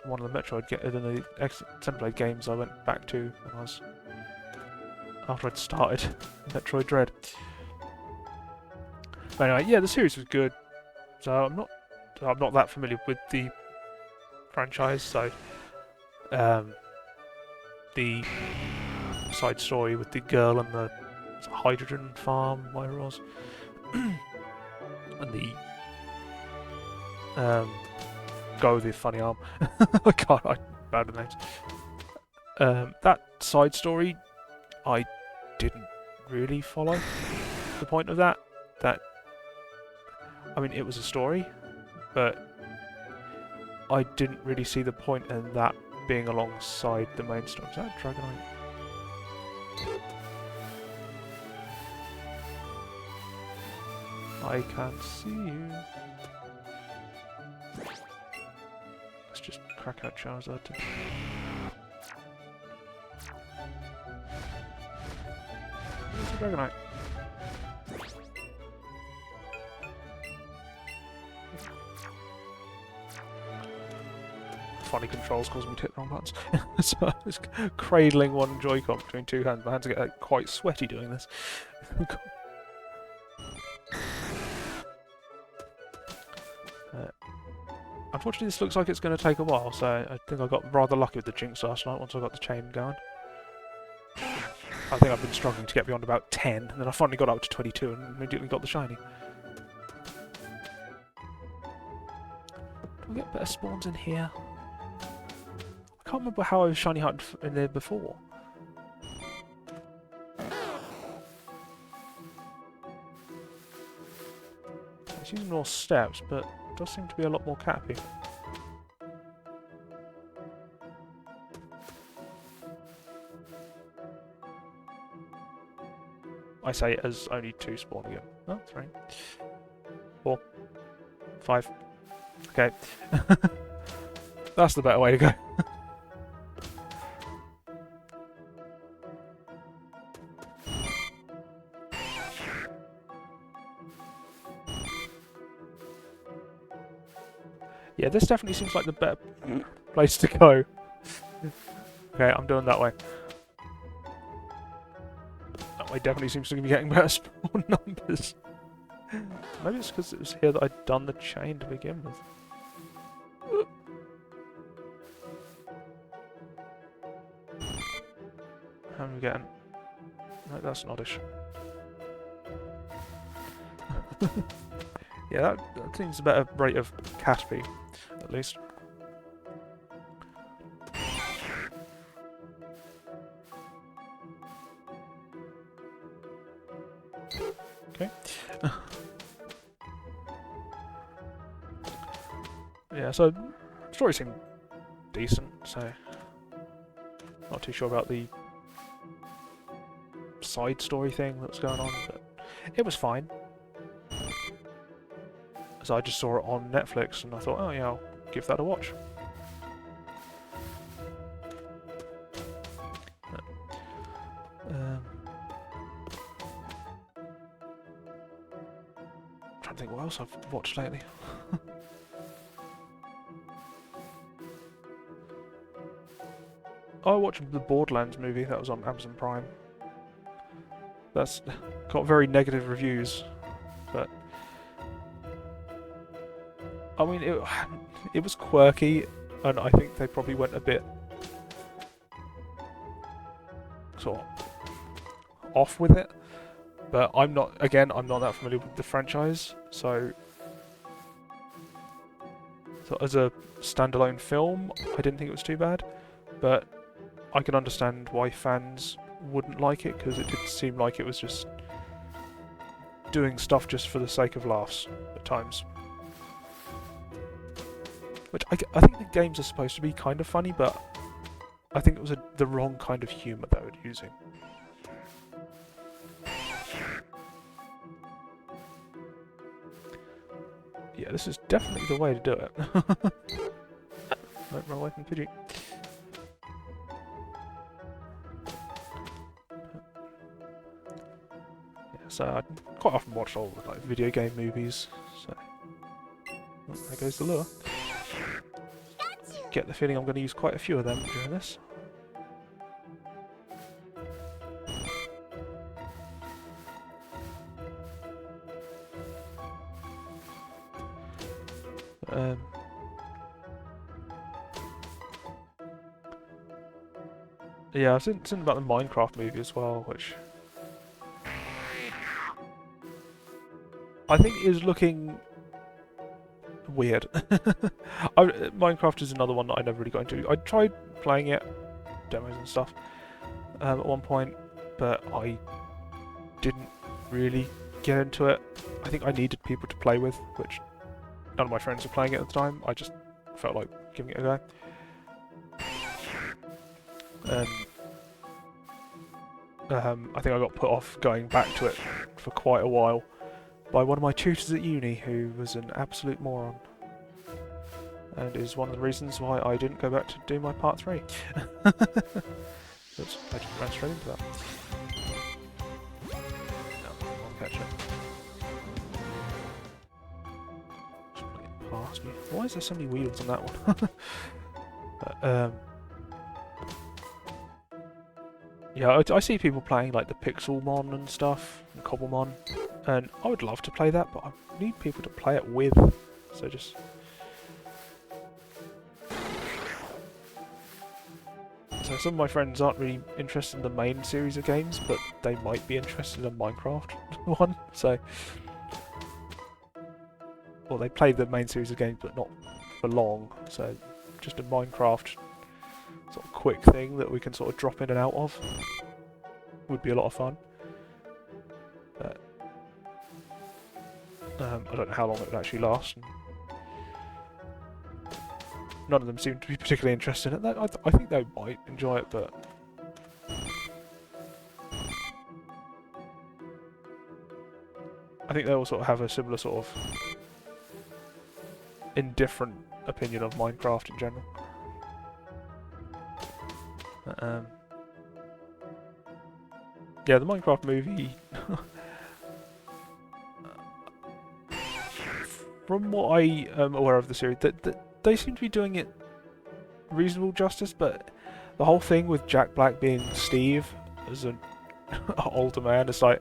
one of the Metroid the Xenoblade games I went back to when I was after I'd started Metroid Dread. But anyway, yeah, the series was good. So I'm not that familiar with the franchise, so the side story with the girl and the hydrogen farm, whatever it was, and the go with the funny arm. I'm bad with names. That side story, I didn't really follow the point of that. I mean, it was a story, but I didn't really see the point in that being alongside the main story. Is that Dragonite? I can't see you. crack out Charizard. Where's the Dragonite? Funny controls cause me to hit the wrong buttons. So I was cradling one Joy-Con between two hands. My hands get quite sweaty doing this. Unfortunately, this looks like it's going to take a while, so I think I got rather lucky with the Jinx last night once I got the chain going. I think I've been struggling to get beyond about 10, and then I finally got up to 22 and immediately got the shiny. Do I get better spawns in here? I can't remember how I was shiny hunting in there before. It's using more steps, but it does seem to be a lot more Caterpie. I say as only 2 spawn again. Oh, 3. 4. 5. Okay. That's the better way to go. Yeah, this definitely seems like the better place to go. Okay, I'm doing that way. That way definitely seems to be getting better spawn numbers. Maybe it's because it was here that I'd done the chain to begin with. How am I getting? No, that's an Oddish. Yeah, that seems a better rate of Caterpie, at least. Okay. Yeah, so the story seemed decent, so not too sure about the side story thing that's going on, but it was fine. So I just saw it on Netflix and I thought, oh yeah, I'll give that a watch. Trying to think what else I've watched lately. I watched the Borderlands movie that was on Amazon Prime. That's got very negative reviews, but I mean, it was quirky, and I think they probably went a bit sort of off with it. But I'm not that familiar with the franchise, so as a standalone film, I didn't think it was too bad. But I can understand why fans wouldn't like it, because it did seem like it was just doing stuff just for the sake of laughs at times. Which I think the games are supposed to be kind of funny, but I think it was the wrong kind of humour they were using. Yeah, this is definitely the way to do it. Don't run away from Pidgey. Yeah, so I quite often watch all the video game movies. So oh, there goes the lure. Get the feeling I'm going to use quite a few of them during this. Yeah, I've seen about the Minecraft movie as well, which I think is looking weird. Minecraft is another one that I never really got into. I tried playing it, demos and stuff, at one point, but I didn't really get into it. I think I needed people to play with, which none of my friends were playing it at the time. I just felt like giving it a go. I think I got put off going back to it for quite a while by one of my tutors at uni, who was an absolute moron. and is one of the reasons why I didn't go back to do my part 3. Oops, I just ran straight into that. No, I'll catch it. Just put it past me. Why is there so many wheels on that one? Yeah, I see people playing like the Pixelmon and stuff, and Cobblemon, and I would love to play that, but I need people to play it with, so just... So some of my friends aren't really interested in the main series of games, but they might be interested in the Minecraft one, so... Well, they play the main series of games, but not for long, so just a Minecraft sort of quick thing that we can sort of drop in and out of would be a lot of fun. But, I don't know how long it would actually last. None of them seem to be particularly interested in it. I think they might enjoy it, but I think they all sort of have a similar sort of indifferent opinion of Minecraft in general. Yeah, the Minecraft movie, from what I am aware of the series, they seem to be doing it reasonable justice, but the whole thing with Jack Black being Steve as an older man, it's like,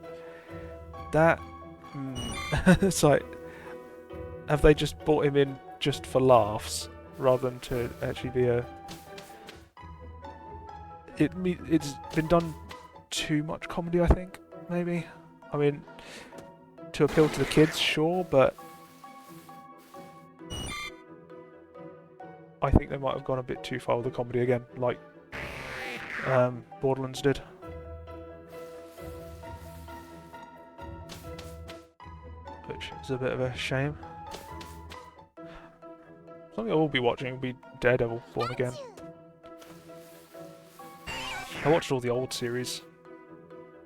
that, it's like, have they just brought him in just for laughs, rather than to actually be a... It's been done too much comedy, I think, maybe. I mean, to appeal to the kids, sure, but I think they might have gone a bit too far with the comedy again, like Borderlands did. Which is a bit of a shame. Something I will be watching will be Daredevil Born Again. I watched all the old series.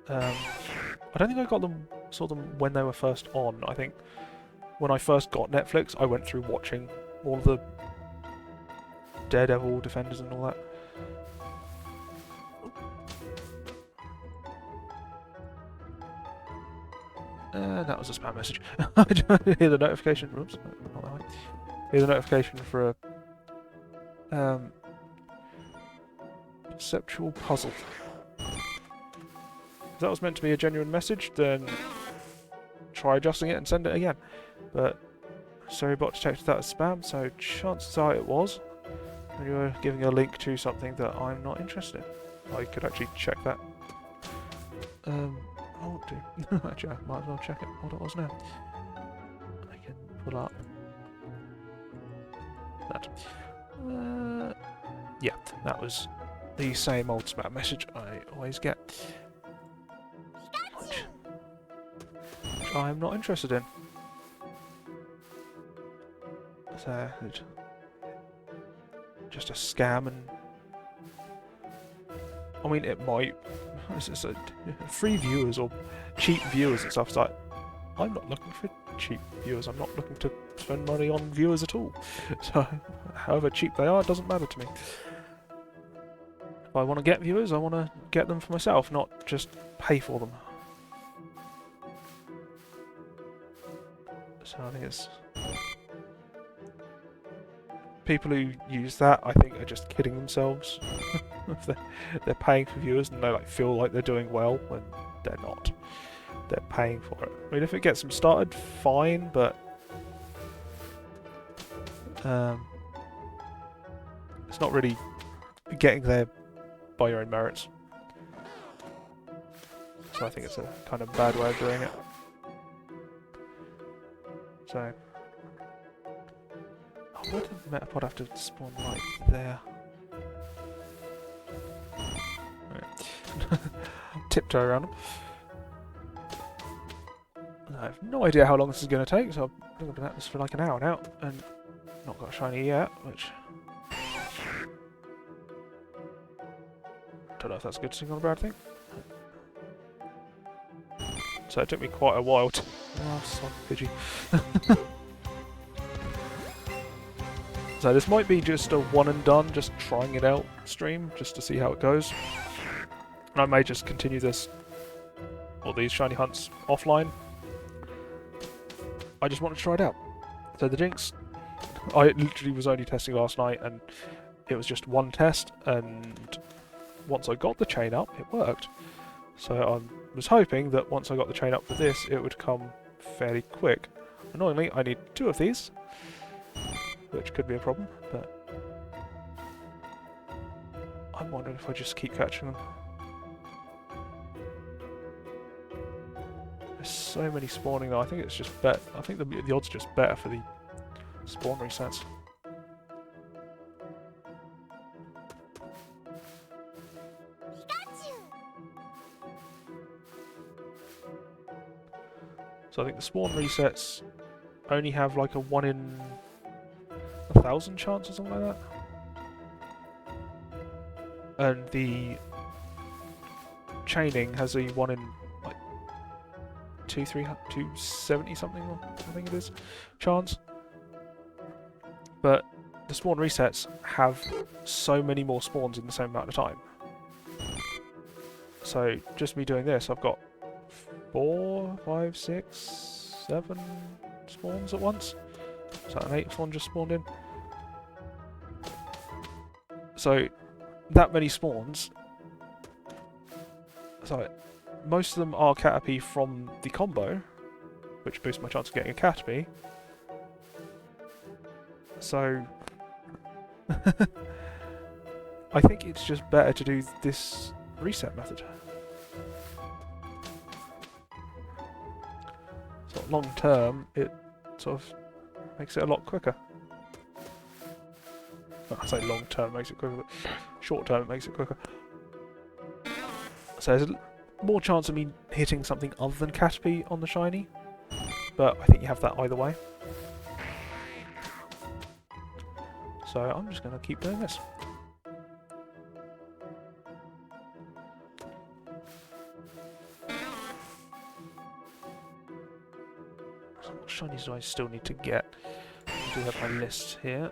I don't think I saw them when they were first on. I think when I first got Netflix, I went through watching all of the Daredevil Defenders and all that. That was a spam message. I didn't hear the notification. Oops, not that way. Hear the notification for a perceptual puzzle. If that was meant to be a genuine message, then try adjusting it and send it again. But sorry, bot detected that as spam, so chances are it was. And you were giving a link to something that I'm not interested in. I could actually check that. I want to. Actually, I might as well check it, what it was now. I can pull up that. Yeah, that was the same old spam message I always get. Which I'm not interested in. So, just a scam, and I mean, it might. It's a free viewers or cheap viewers and stuff. It's like, I'm not looking for cheap viewers. I'm not looking to spend money on viewers at all. So, however cheap they are, it doesn't matter to me. If I want to get viewers, I want to get them for myself, not just pay for them. So I think it's... people who use that, I think, are just kidding themselves. If they're paying for viewers and they like feel like they're doing well when they're not. They're paying for it. I mean, if it gets them started, fine, but it's not really getting there by your own merits. So I think it's a kind of bad way of doing it. So, oh, why did the Metapod have to spawn right there? Right. Tiptoe around them. I have no idea how long this is going to take, so I've been at this for like an hour now, and not got a shiny yet, which... don't know if that's a good thing or a bad thing. So it took me quite a while to... oh, son of a Pidgey. So this might be just a one and done, just trying it out stream, just to see how it goes. And I may just continue this, or these shiny hunts, offline. I just want to try it out. So the Jinx, I literally was only testing last night, and it was just one test, and once I got the chain up, it worked. So I was hoping that once I got the chain up for this, it would come fairly quick. Annoyingly, I need 2 of these, which could be a problem, but I'm wondering if I just keep catching them. There's so many spawning though, I think it's just better. I think the odds are just better for the spawn resets. Pikachu! So I think the spawn resets only have like a 1 in 1,000 chance or something like that. And the chaining has a 1 in like 270 something, I think it is, chance. But the spawn resets have so many more spawns in the same amount of time. So just me doing this, I've got 4, 5, 6, 7 spawns at once. So an 8th one just spawned in. So that many spawns. So most of them are Caterpie from the combo, which boosts my chance of getting a Caterpie. So I think it's just better to do this reset method. So long term, it sort of makes it a lot quicker. Well, I say long term makes it quicker, but short term it makes it quicker. So there's more chance of me hitting something other than Caterpie on the shiny, but I think you have that either way. So I'm just going to keep doing this. So what shinies do I still need to get? I do have my list here.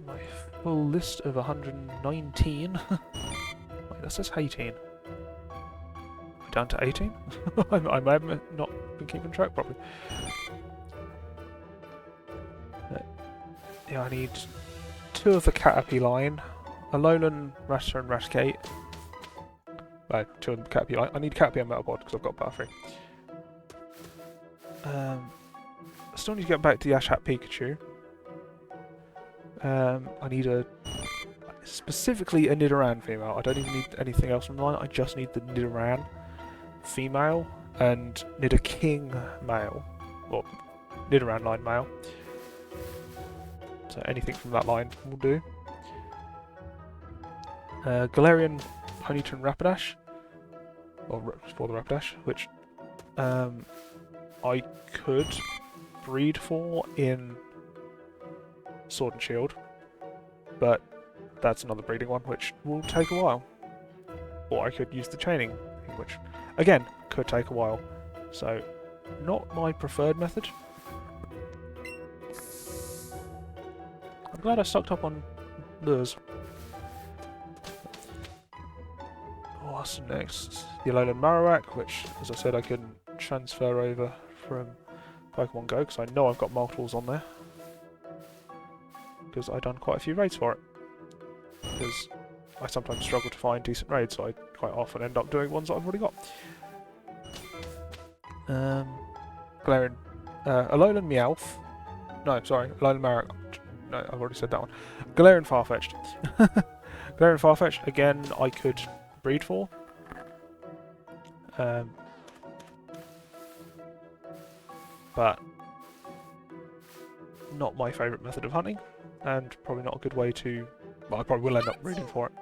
My full list of 119. Wait, that says 18. We're down to 18? I may have not been keeping track properly. Yeah, I need 2 of the Caterpie line, Alolan, Rattata and Raticate. Well, 2 of the Caterpie line. I need Caterpie and Metapod because I've got Power 3. I still need to get back to the Ash Hat Pikachu. I need specifically a Nidoran female. I don't even need anything else from the line, I just need the Nidoran female and Nidoking male. Or Nidoran line male. So anything from that line will do. Galarian, Ponyta and Rapidash. Or for the Rapidash, which I could breed for in Sword and Shield, but that's another breeding one, which will take a while. Or I could use the chaining, which, again, could take a while. So, not my preferred method. I'm glad I stocked up on lures. What's next? The Alolan Marowak, which, as I said, I can transfer over from Pokemon Go, because I know I've got multiples on there. Because I've done quite a few raids for it. Because I sometimes struggle to find decent raids, so I quite often end up doing ones that I've already got. Galarian, Alolan Meowth. No, sorry, Alolan Marowak. No, I've already said that one. Galarian Farfetch'd. Galarian Farfetch'd, again, I could breed for. But not my favourite method of hunting, and probably not a good way to... Well, I probably will end up breeding for it,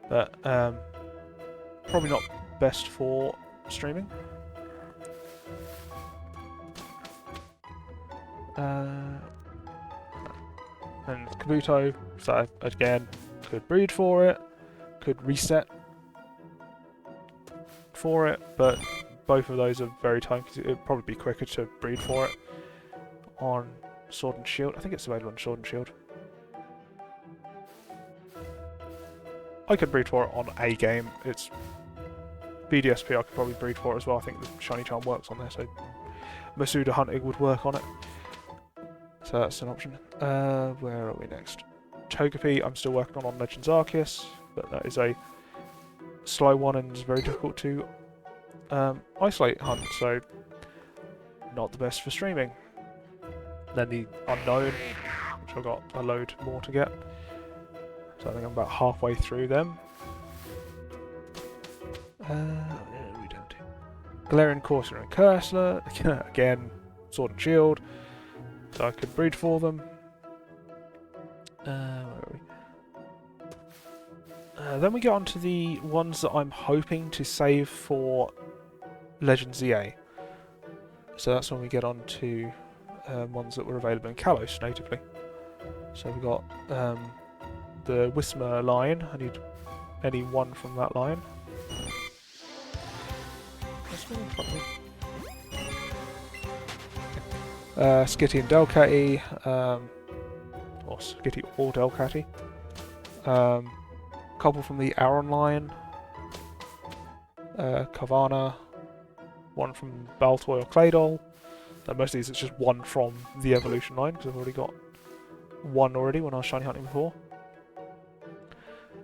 but probably not best for streaming. And Kabuto, so again, could breed for it, could reset for it, but both of those are very time consuming. It would probably be quicker to breed for it on Sword and Shield. I think it's available on Sword and Shield. I could breed for it on a game. It's BDSP. I could probably breed for it as well. I think the Shiny Charm works on there, so Masuda hunting would work on it. So that's an option. Where are we next? Togepi. I'm still working on Legends Arceus, but that is a slow one and is very difficult to isolate hunt. So not the best for streaming. Then the Unknown, which I've got a load more to get. So I think I'm about halfway through them. Where are we down to? Galarian, Corsair and Cursor. Again, Sword and Shield. So I could breed for them. Where are we? Then we get on to the ones that I'm hoping to save for Legends EA. So that's when we get on to ones that were available in Kalos natively. So we've got the Whismur line. I need any one from that line. Skitty and Delcatty, or Skitty or Delcatty. Couple from the Aron line. Carvana. One from Baltoy or Claydol. Most of these it's just one from the Evolution line, because I've already got one already when I was shiny hunting before.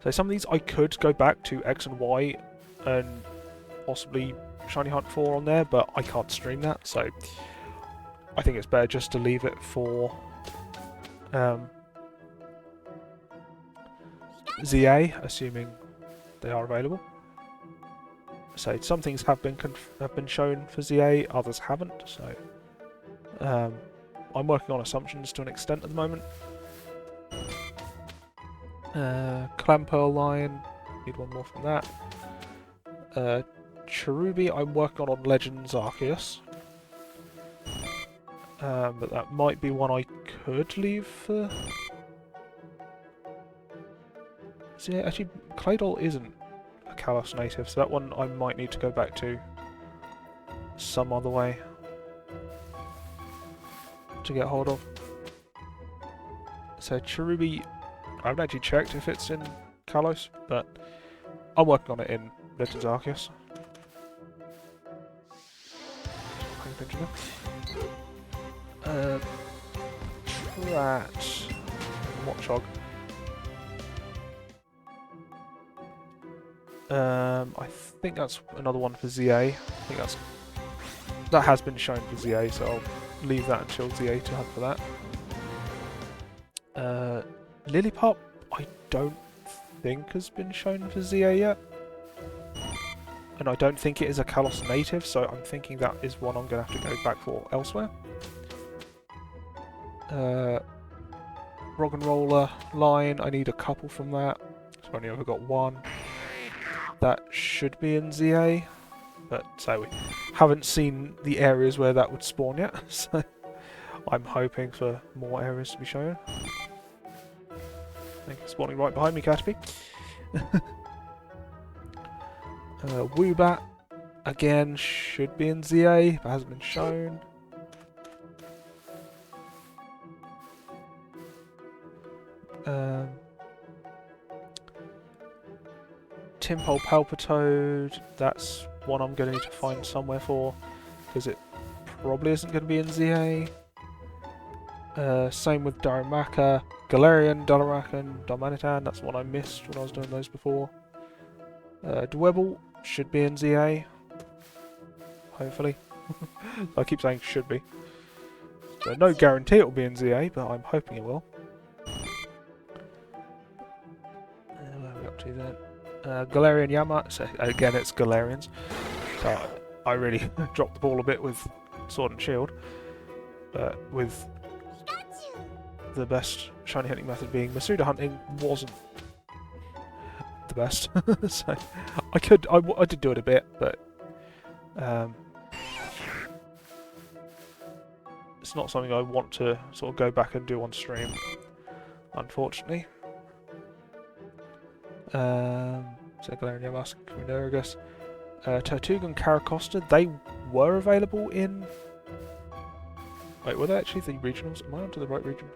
So some of these I could go back to X and Y and possibly shiny hunt for on there, but I can't stream that, so I think it's better just to leave it for ZA, assuming they are available. So some things have been shown for ZA, others haven't. So I'm working on assumptions to an extent at the moment. Clamperl line, need one more from that. Cherubi, I'm working on Legends Arceus. But that might be one I could leave for... So yeah, actually, Claydol isn't a Kalos native, so that one I might need to go back to some other way to get hold of. So Cherubi, I haven't actually checked if it's in Kalos, but I'm working on it in Legends Arceus. Trat, Watchog. I think that's another one for ZA. I think that has been shown for ZA, so I'll leave that until ZA to hunt for that. Lillipup, I don't think has been shown for ZA yet. And I don't think it is a Kalos native, so I'm thinking that is one I'm going to have to go back for elsewhere. Rock and Roller line, I need a couple from that. So I've only ever got one. That should be in ZA, but so we haven't seen the areas where that would spawn yet, so I'm hoping for more areas to be shown. I think it's spawning right behind me, Caterpie. Woobat, again, should be in ZA, but hasn't been shown. Timpole Palpitoad, that's one I'm going to need to find somewhere for, because it probably isn't going to be in ZA. Same with Darumaka, Galarian, Dalarakan, Darmanitan, that's one I missed when I was doing those before. Dwebble should be in ZA, hopefully. I keep saying should be. So no guarantee it will be in ZA, but I'm hoping it will. Where are we up to then? Galarian Yama, so again it's Galarians, so I really dropped the ball a bit with Sword and Shield, but with the best shiny hunting method being Masuda hunting wasn't the best, so I did do it a bit, but it's not something I want to sort of go back and do on stream, unfortunately. So Galarian Yamask, Mineragus, Turtouga and Caracosta, they were available in Wait, were they actually the regionals? Am I onto the right region?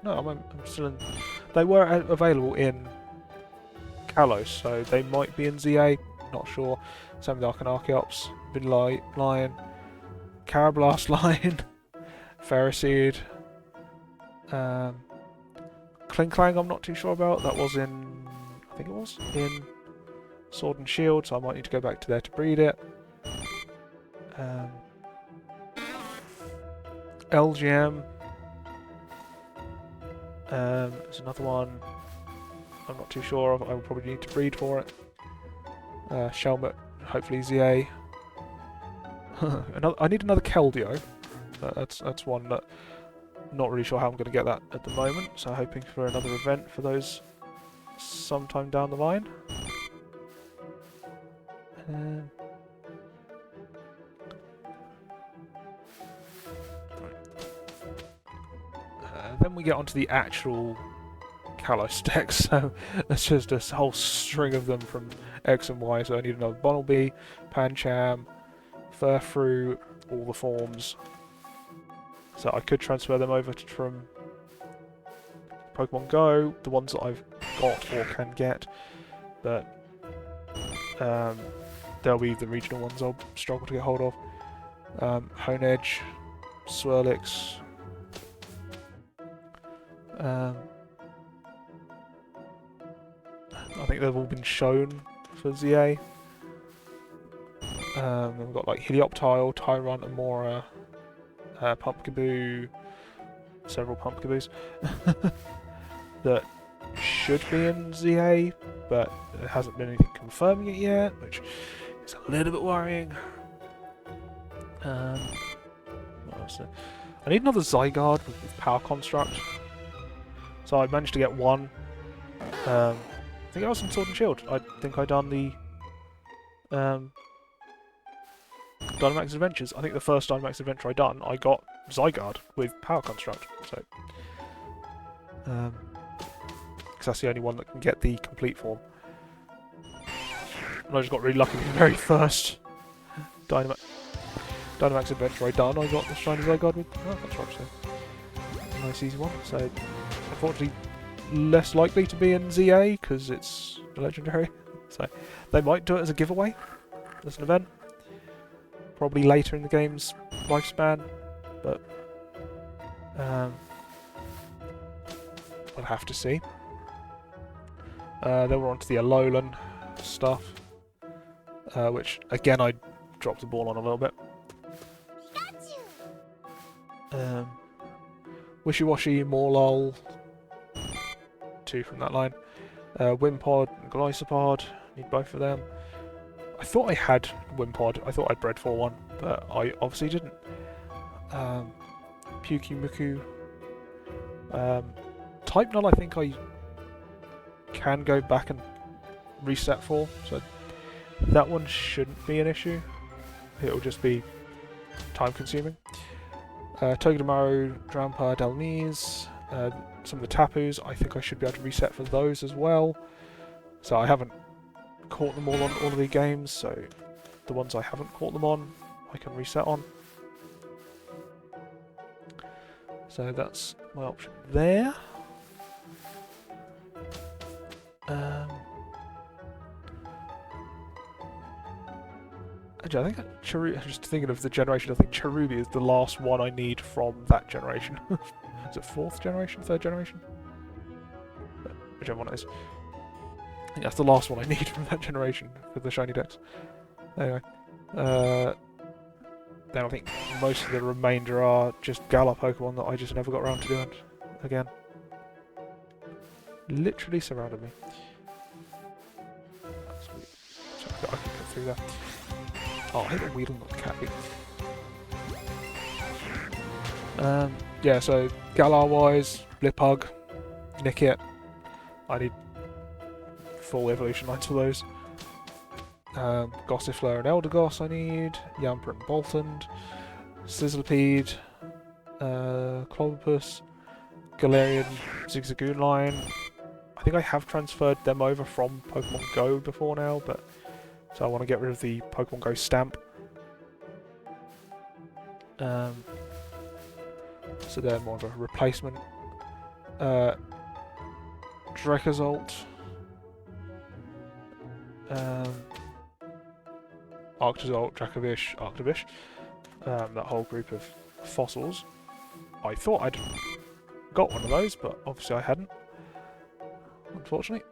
No, I'm still in... They were available in Kalos, so they might be in ZA, not sure. Same with Arcanarcheops, Vinlight, Lion, Carablast Lion, Ferroseed, Klinklang I'm not too sure about, that was in... I think it was in Sword and Shield, so I might need to go back to there to breed it. LGM. There's another one I'm not too sure of. I will probably need to breed for it. Shelmet, hopefully ZA. I need another Keldeo. That's one that I'm not really sure how I'm going to get that at the moment. So hoping for another event for those sometime down the line. Then we get onto the actual Kalos decks, so there's just a whole string of them from X and Y, so I need another Bunnelby, Pancham, Furfrou, all the forms. So I could transfer them over from Pokemon Go, the ones that I've got or can get, but they'll be the regional ones I'll struggle to get hold of. Honedge, Swirlix, I think they've all been shown for ZA. We've got like Helioptile, Tyrant, Amora, Pumpkaboo, several Pumpkaboos that should be in ZA, but there hasn't been anything confirming it yet, which is a little bit worrying. What else? I need another Zygarde with Power Construct. So I managed to get one. I think I was in Sword and Shield. I think I done the Dynamax Adventures. I think the first Dynamax Adventure I done, I got Zygarde with Power Construct. So, because that's the only one that can get the complete form. And I just got really lucky with the very first Dynamax Adventure I done. I got the shiny Zygarde with Power Construct. So, nice easy one. So, unfortunately, less likely to be in ZA because it's a legendary. So they might do it as a giveaway, as an event. Probably later in the game's lifespan, but we'll have to see. Then we're on to the Alolan stuff, which again I dropped the ball on a little bit. Wishy-Washy, Morlul, two from that line. Wimpod and Glycopod, need both of them. I thought I had Wimpod, I thought I bred for one, but I obviously didn't. Pyukumuku. Type Null I think I can go back and reset for, so that one shouldn't be an issue. It'll just be time consuming. Togedemaru, Drampa, Delmise, some of the Tapus, I think I should be able to reset for those as well. So I haven't caught them all on all of the games, so the ones I haven't caught them on, I can reset on. So that's my option there. Actually, I think just thinking of the generation, I think Cherubi is the last one I need from that generation. Is it 4th generation, 3rd generation? Whichever one it is. I think that's the last one I need from that generation for the shiny decks. Anyway. Then I think most of the remainder are just Galar Pokemon that I just never got around to doing again. Literally surrounded me. Sweet. So I can get through there. Oh, I hate the Weedle, not the Caterpie. Yeah, so Galar-wise, Liphug, Nickit. I need full evolution lines for those. Gossifleur and Eldegoss I need. Yamper and Boltund. Sizzlipede. Clobbopus. Galarian, Zigzagoon line. I think I have transferred them over from Pokemon Go before now, but so I want to get rid of the Pokemon Go stamp. So they're more of a replacement. Drekazult. Arctozolt, Arctobish. That whole group of fossils. I thought I'd got one of those, but obviously I hadn't. Unfortunately.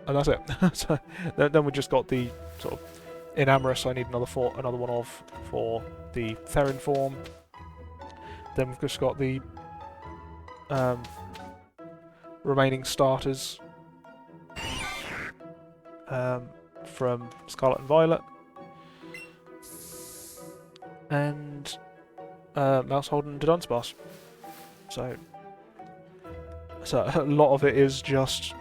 And that's it. So then we just got the sort of Enamorous I need another one of for the Therin form. Then we've just got the remaining starters from Scarlet and Violet. And Mousehold and Dunsparce. So a lot of it is just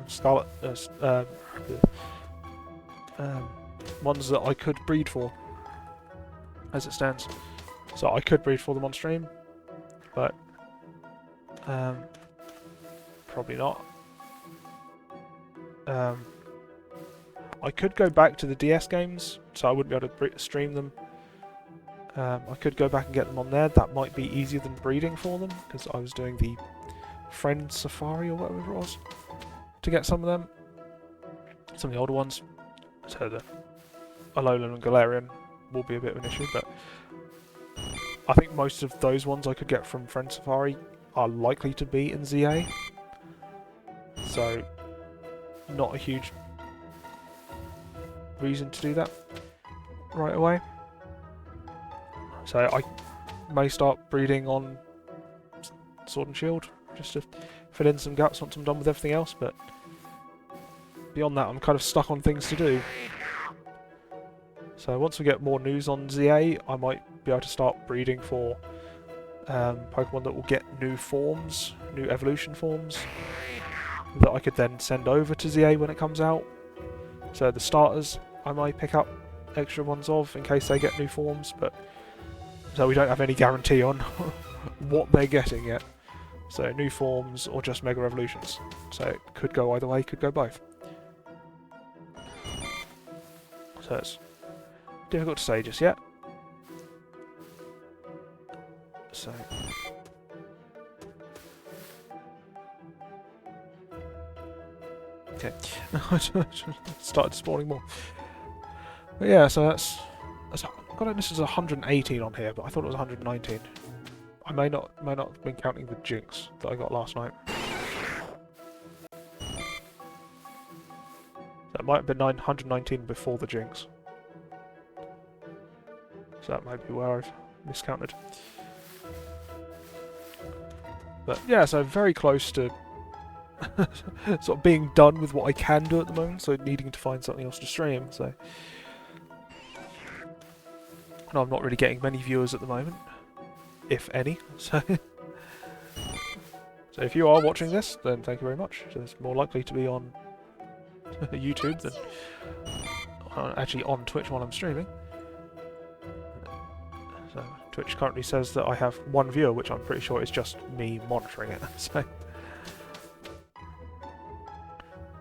Scarlet ones that I could breed for, as it stands. So I could breed for them on stream, but probably not. I could go back to the DS games, so I wouldn't be able to stream them. I could go back and get them on there. That might be easier than breeding for them, because I was doing the Friend Safari or whatever it was to get some of them. Some of the older ones. So the Alolan and Galarian will be a bit of an issue, but I think most of those ones I could get from Friend Safari are likely to be in ZA. So not a huge reason to do that right away. So I may start breeding on Sword and Shield, just to fill in some gaps once I'm done with everything else, but beyond that I'm kind of stuck on things to do. So once we get more news on ZA, I might be able to start breeding for Pokemon that will get new forms, new evolution forms, that I could then send over to ZA when it comes out. So the starters I might pick up extra ones of in case they get new forms, but so we don't have any guarantee on what they're getting yet. So new forms or just Mega Evolutions. So it could go either way, could go both. So it's difficult to say just yet. So okay, started spawning more. But yeah, so that's I've got it listed as 118 on here, but I thought it was 119. I may not have been counting the Jinx that I got last night. That might have been 119 before the Jinx. So that might be where I've miscounted. But yeah, so very close to sort of being done with what I can do at the moment, so needing to find something else to stream, so... And I'm not really getting many viewers at the moment, if any, so... So if you are watching this, then thank you very much. So it's more likely to be on YouTube than actually on Twitch while I'm streaming. So Twitch currently says that I have one viewer, which I'm pretty sure is just me monitoring it. So,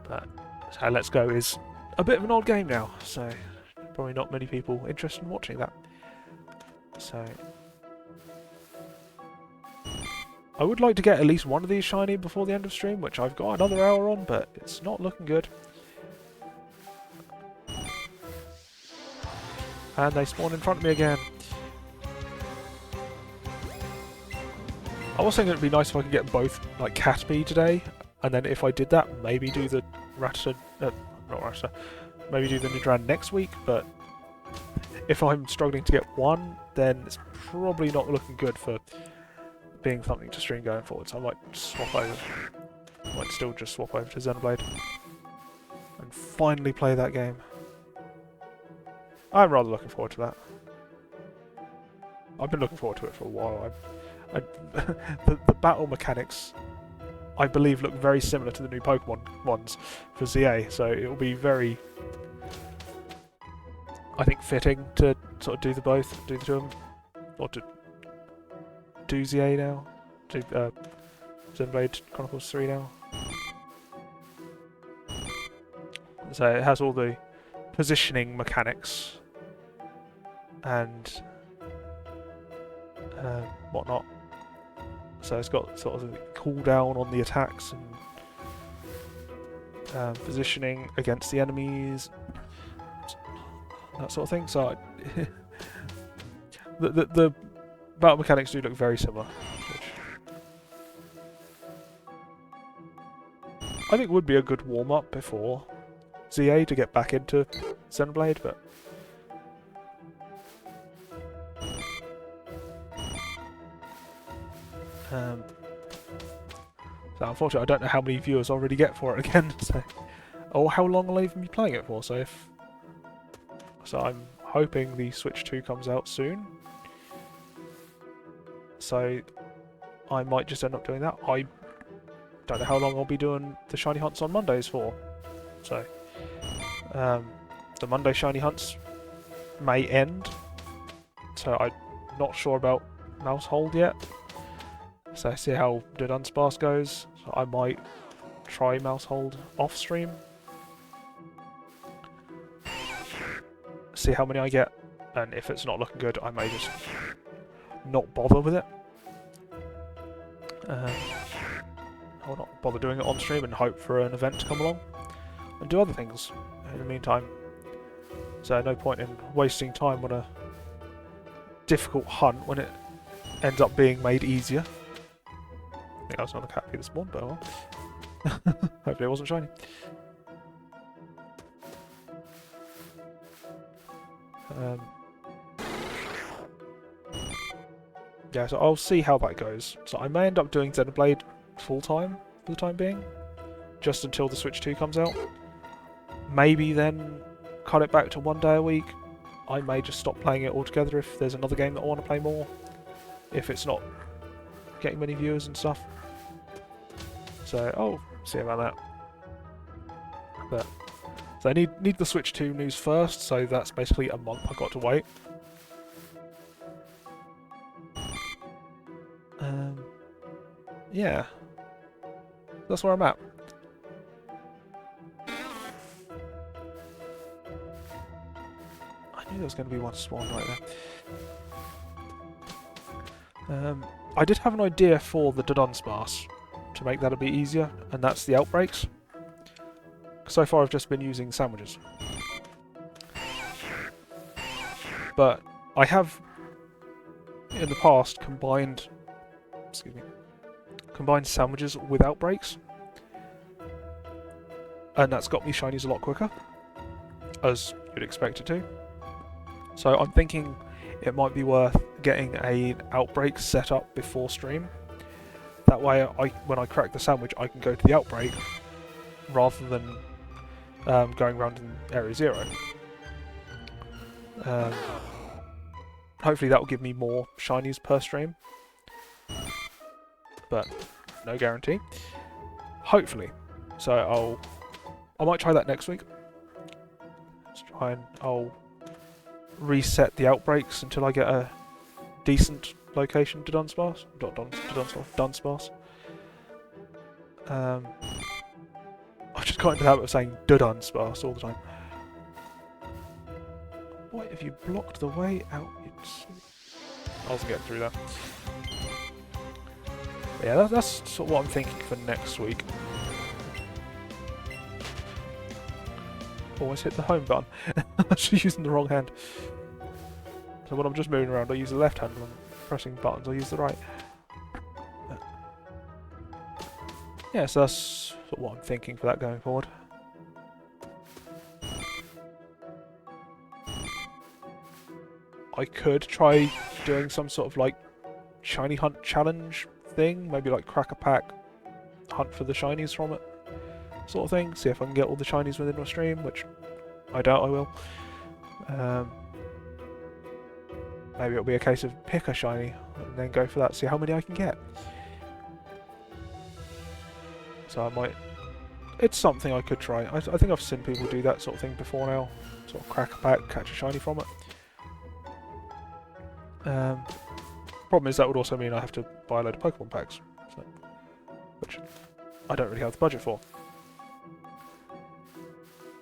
but so Let's Go is a bit of an odd game now, so probably not many people interested in watching that. So I would like to get at least one of these shiny before the end of stream, which I've got another hour on, but it's not looking good. And they spawn in front of me again. I was thinking it'd be nice if I could get both, like, Caterpie today, and then if I did that, maybe do the maybe do the Nidoran next week, but if I'm struggling to get one, then it's probably not looking good for being something to stream going forward, so I might swap over. I might still just swap over to Xenoblade and finally play that game. I'm rather looking forward to that. I've been looking forward to it for a while. The battle mechanics, I believe, look very similar to the new Pokemon ones for ZA, so it will be very, I think, fitting to sort of do the two of them, or to do ZA now, do Xenoblade Chronicles 3 now. So it has all the positioning mechanics and whatnot. So it's got sort of a cooldown on the attacks and positioning against the enemies, that sort of thing. So the battle mechanics do look very similar, which I think would be a good warm-up before ZA to get back into Xenoblade, but so unfortunately I don't know how many viewers I'll already get for it again, so, or how long I'll even be playing it for, so I'm hoping the Switch 2 comes out soon, so I might just end up doing that. I don't know how long I'll be doing the shiny hunts on Mondays for, so the Monday shiny hunts may end, so I'm not sure about Mousehold yet. So see how the Dunsparce goes. So I might try Mousehold off stream. See how many I get, and if it's not looking good, I may just not bother with it. I'll not bother doing it on stream and hope for an event to come along and do other things in the meantime. So no point in wasting time on a difficult hunt when it ends up being made easier. I think I was on the Caterpie this morning, but well. Hopefully it wasn't shiny. Yeah, so I'll see how that goes. So I may end up doing Xenoblade full-time for the time being, just until the Switch 2 comes out. Maybe then cut it back to 1 day a week. I may just stop playing it altogether if there's another game that I want to play more, if it's not getting many viewers and stuff. So I'll see about that. But so I need the Switch 2 news first, so that's basically a month I've got to wait. Yeah, that's where I'm at. I knew there was going to be one spawn right there. I did have an idea for the Dunsparce to make that a bit easier, and that's the outbreaks. So far I've just been using sandwiches. But I have, in the past, combined sandwiches with outbreaks. And that's got me shinies a lot quicker, as you'd expect it to. So I'm thinking it might be worth getting an outbreak set up before stream. That way, when I crack the sandwich, I can go to the outbreak rather than going around in Area 0. Hopefully that will give me more shinies per stream, but no guarantee. Hopefully. So I might try that next week. I'll reset the outbreaks until I get a decent location to Dunsparce. Dunsparce. I just got into the habit of saying Dunsparce all the time. Why have you blocked the way out? I wasn't getting through that. But yeah, that's sort of what I'm thinking for next week. Always hit the home button. I'm actually using the wrong hand. So when I'm just moving around, I use the left hand. When I'm pressing buttons, I use the right. Yeah, so that's sort of what I'm thinking for that going forward. I could try doing some sort of like shiny hunt challenge thing, maybe like crack a pack, hunt for the shinies from it, sort of thing. See if I can get all the shinies within my stream, which I doubt I will. Maybe it'll be a case of pick a shiny and then go for that, see how many I can get. So I might... It's something I could try. I think I've seen people do that sort of thing before now. Sort of crack a pack, catch a shiny from it. Problem is that would also mean I have to buy a load of Pokemon packs, so, which I don't really have the budget for.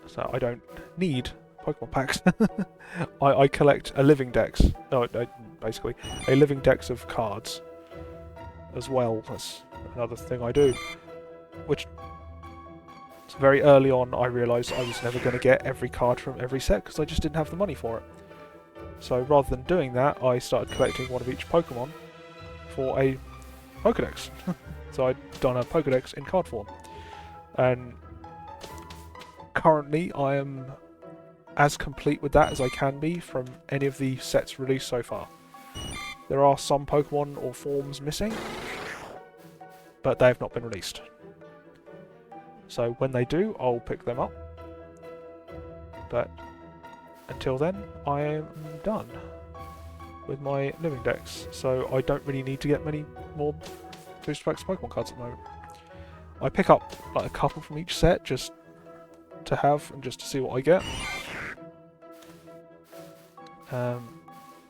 So I don't need Pokemon packs. I collect a living dex. No, basically, a living dex of cards as well. That's another thing I do, which very early on I realised I was never going to get every card from every set because I just didn't have the money for it. So rather than doing that, I started collecting one of each Pokemon for a Pokedex. So I'd done a Pokedex in card form. And currently I am as complete with that as I can be from any of the sets released so far. There are some Pokemon or forms missing, but they have not been released. So when they do, I'll pick them up. But until then, I am done with my living decks. So I don't really need to get many more booster packs of Pokemon cards at the moment. I pick up like a couple from each set just to have and just to see what I get.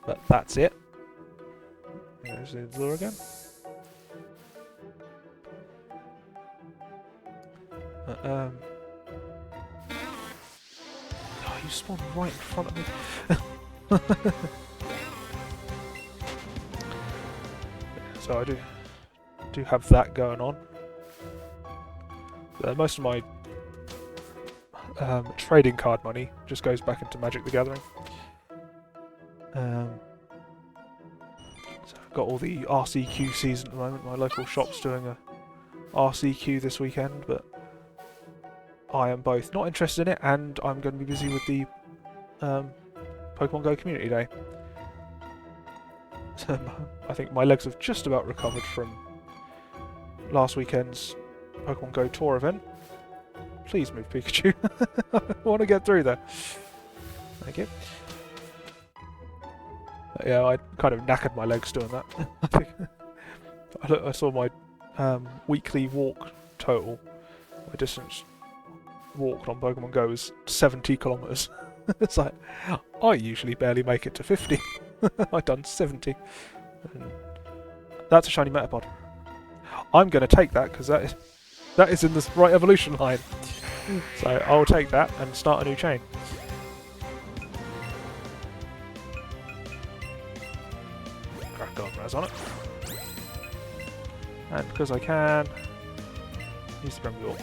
But that's it. There's the lure again. Oh, you spawned right in front of me. So I do have that going on. Most of my trading card money just goes back into Magic the Gathering. So I've got all the RCQ season at the moment. My local shop's doing a RCQ this weekend, but I am both not interested in it and I'm going to be busy with the Pokemon Go Community Day. So I think my legs have just about recovered from last weekend's Pokemon Go Tour event. Please move Pikachu. I want to get through there. Thank you. Yeah, I kind of knackered my legs doing that. I saw my weekly walk total. My distance walked on Pokemon Go was 70 kilometers. It's like, I usually barely make it to 50. I've done 70. And that's a shiny Metapod. I'm going to take that because that is in the right evolution line. So I'll take that and start a new chain. Crack Guard on it. And because I can, use the Bremby Orb.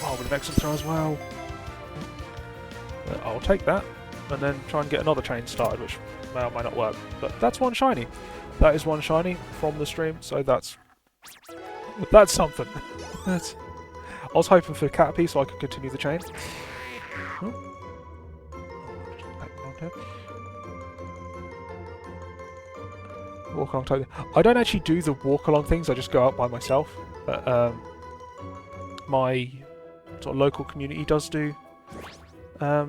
Oh, with an excellent throw as well. I'll take that and then try and get another chain started, which may or may not work. But that's one shiny. That is one shiny from the stream, so that's something. I was hoping for Caterpie so I could continue the chain. Oh. Walk along totally. I don't actually do the walk along things, I just go out by myself. But my sort of local community does do a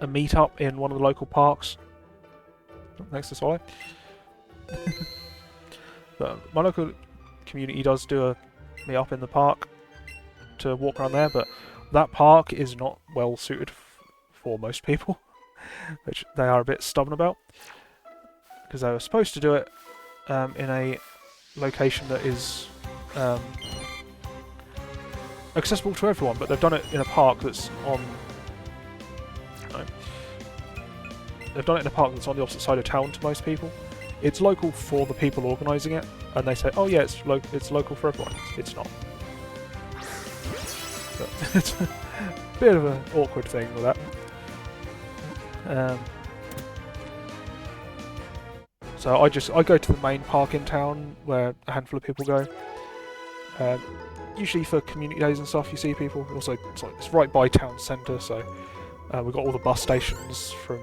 meet-up in one of the local parks. Next to Swallow. But my local community does do a meet-up in the park to walk around there, but that park is not well suited for most people, which they are a bit stubborn about. Because they were supposed to do it in a location that is accessible to everyone, but they've done it in a park that's on... No. They've done it in a park that's on the opposite side of town to most people. It's local for the people organising it, and they say, oh yeah, it's local for everyone. It's not. But it's a bit of an awkward thing with that. So I go to the main park in town where a handful of people go. Usually for community days and stuff, you see people. Also, it's right by town centre, so we've got all the bus stations from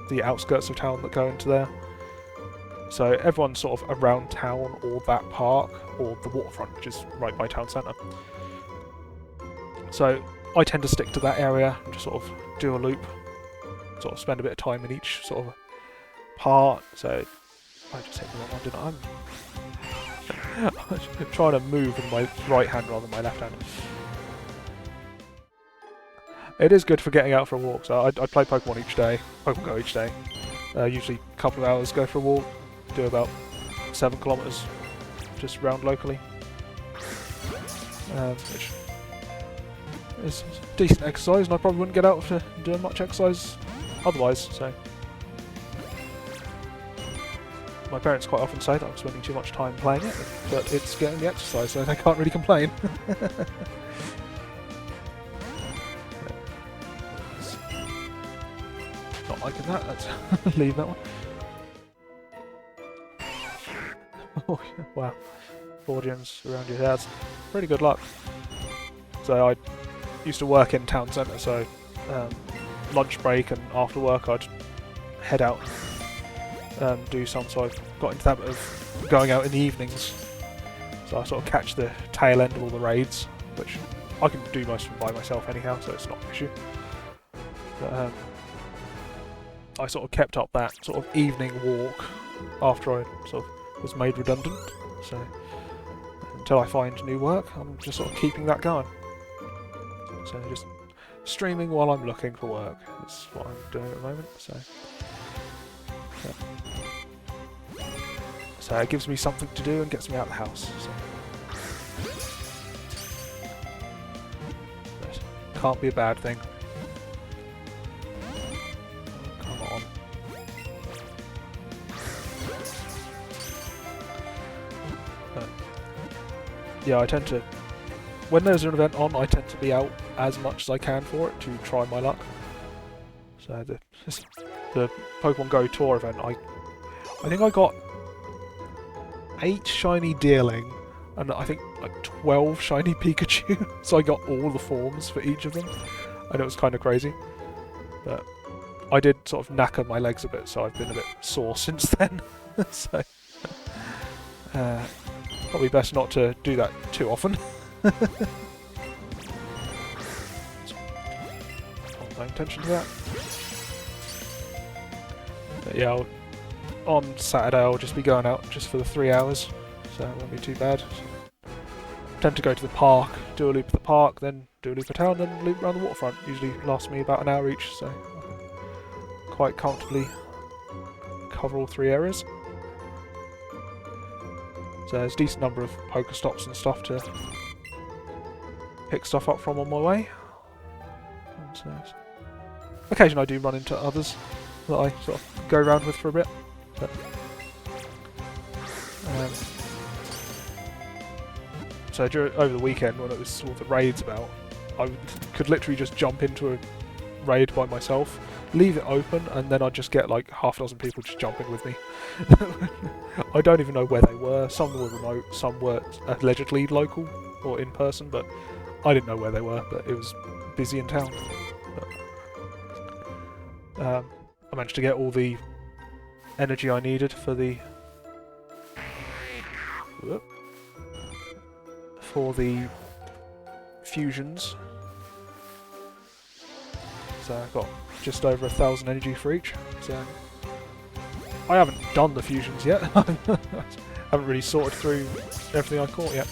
the outskirts of town that go into there. So everyone's sort of around town or that park or the waterfront, which is right by town centre. So I tend to stick to that area and just sort of do a loop, sort of spend a bit of time in each sort of part. So I just hit the wrong one, didn't I? I'm trying to move with my right hand rather than my left hand. It is good for getting out for a walk. So I play Pokemon each day, Pokemon Go each day. Usually a couple of hours go for a walk. Do about 7 kilometers just round locally, which is decent exercise, and I probably wouldn't get out for doing much exercise otherwise, so... My parents quite often say that I'm spending too much time playing it, but it's getting the exercise, so they can't really complain. Not liking that, let's leave that one. Oh, wow. 4 gems around your head. That's pretty good luck. So I used to work in town centre, so lunch break and after work I'd head out and do some, so I got into the habit of going out in the evenings. So I sort of catch the tail end of all the raids, which I can do most of them by myself anyhow, so it's not an issue. But I sort of kept up that sort of evening walk after I sort of was made redundant. So until I find new work, I'm just sort of keeping that going. So just streaming while I'm looking for work is what I'm doing at the moment. So it gives me something to do and gets me out of the house. So. But can't be a bad thing. Come on. Yeah, I tend to... When there's an event on, I tend to be out as much as I can for it to try my luck. So the Pokemon Go Tour event, I think I got 8 shiny Deerling and I think like 12 shiny Pikachu. So I got all the forms for each of them, and it was kind of crazy. But I did sort of knacker my legs a bit, so I've been a bit sore since then. So probably best not to do that too often. Not paying attention to that. But yeah, on Saturday I'll just be going out just for the 3 hours, so it won't be too bad. So I tend to go to the park, do a loop at the park, then do a loop at town, then loop around the waterfront. Usually lasts me about an hour each, so I quite comfortably cover all 3 areas. So there's a decent number of Pokestops and stuff to pick stuff up from on my way. And so occasionally I do run into others that I sort of go around with for a bit. But, so over the weekend when it was all the raids about, I could literally just jump into a raid by myself, leave it open, and then I'd just get like half a dozen people just jumping with me. I don't even know where they were. Some were remote, some were allegedly local or in person, but I didn't know where they were, but it was busy in town. But, I managed to get all the energy I needed for the fusions. So I got just over 1,000 energy for each. So I haven't done the fusions yet. I haven't really sorted through everything I caught yet.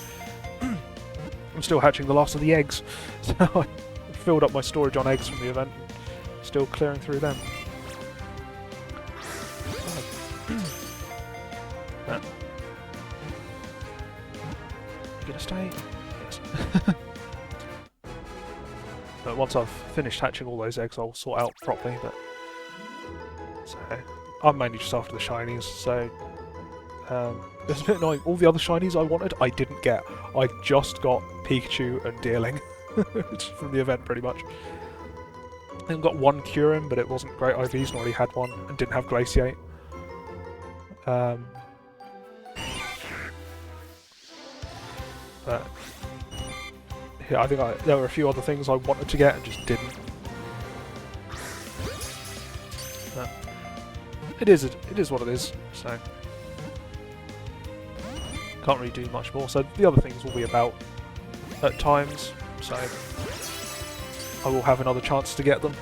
I'm still hatching the last of the eggs, so I filled up my storage on eggs from the event. Still clearing through them. You gonna stay? Yes. But once I've finished hatching all those eggs, I'll sort out properly. But so I'm mainly just after the shinies. So it's a bit annoying. All the other shinies I wanted, I didn't get. I just got Pikachu and Deerling from the event, pretty much. I think I got one Kyurem, but it wasn't great IVs, and already had one, and didn't have Glaciate. But yeah, I think there were a few other things I wanted to get and just didn't. But it is what it is. So can't really do much more. So the other things will be about at times. So I will have another chance to get them.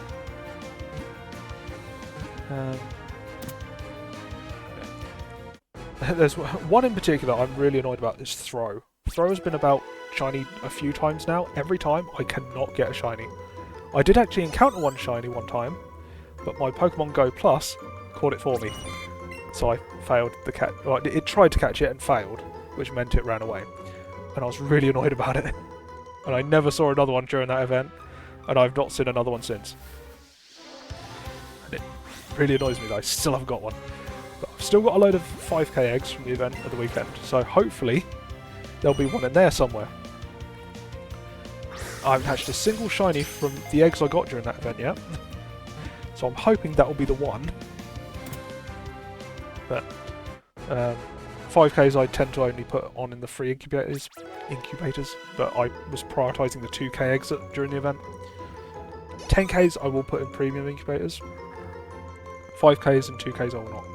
There's one in particular I'm really annoyed about, is Throw. Throw has been about shiny a few times now. Every time I cannot get a shiny. I did actually encounter one shiny one time, but my Pokemon Go Plus caught it for me. So I failed the catch. Well, it tried to catch it and failed, which meant it ran away. And I was really annoyed about it. And I never saw another one during that event, and I've not seen another one since. And really annoys me that I still haven't got one. But I've still got a load of 5k eggs from the event at the weekend, so hopefully there'll be one in there somewhere. I haven't hatched a single shiny from the eggs I got during that event yet, so I'm hoping that will be the one. But 5Ks I tend to only put on in the free incubators, but I was prioritising the 2k eggs during the event. 10Ks I will put in premium incubators. 5Ks and 2Ks I will not.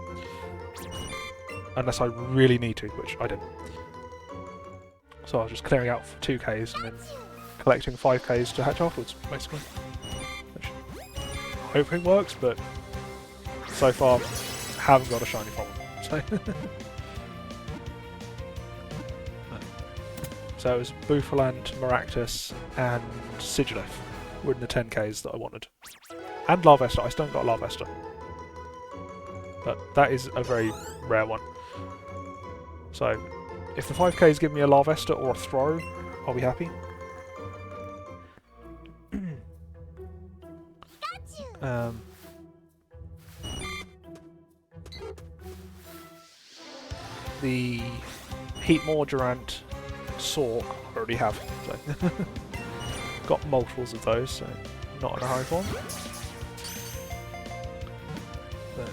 Unless I really need to, which I didn't. So I was just clearing out for 2Ks and then collecting 5Ks to hatch afterwards, basically. Which I'm hoping works, but so far haven't got a shiny from them. So it was Bouffalant, Maractus, and Sigilif were in the 10Ks that I wanted. And Larvesta. I still haven't got Larvesta. But that is a very rare one. So, if the 5Ks give me a Larvesta or a Throw, I'll be happy. The Heat Morgurant Sork I already have, so got multiples of those, so not in a hurry for them. But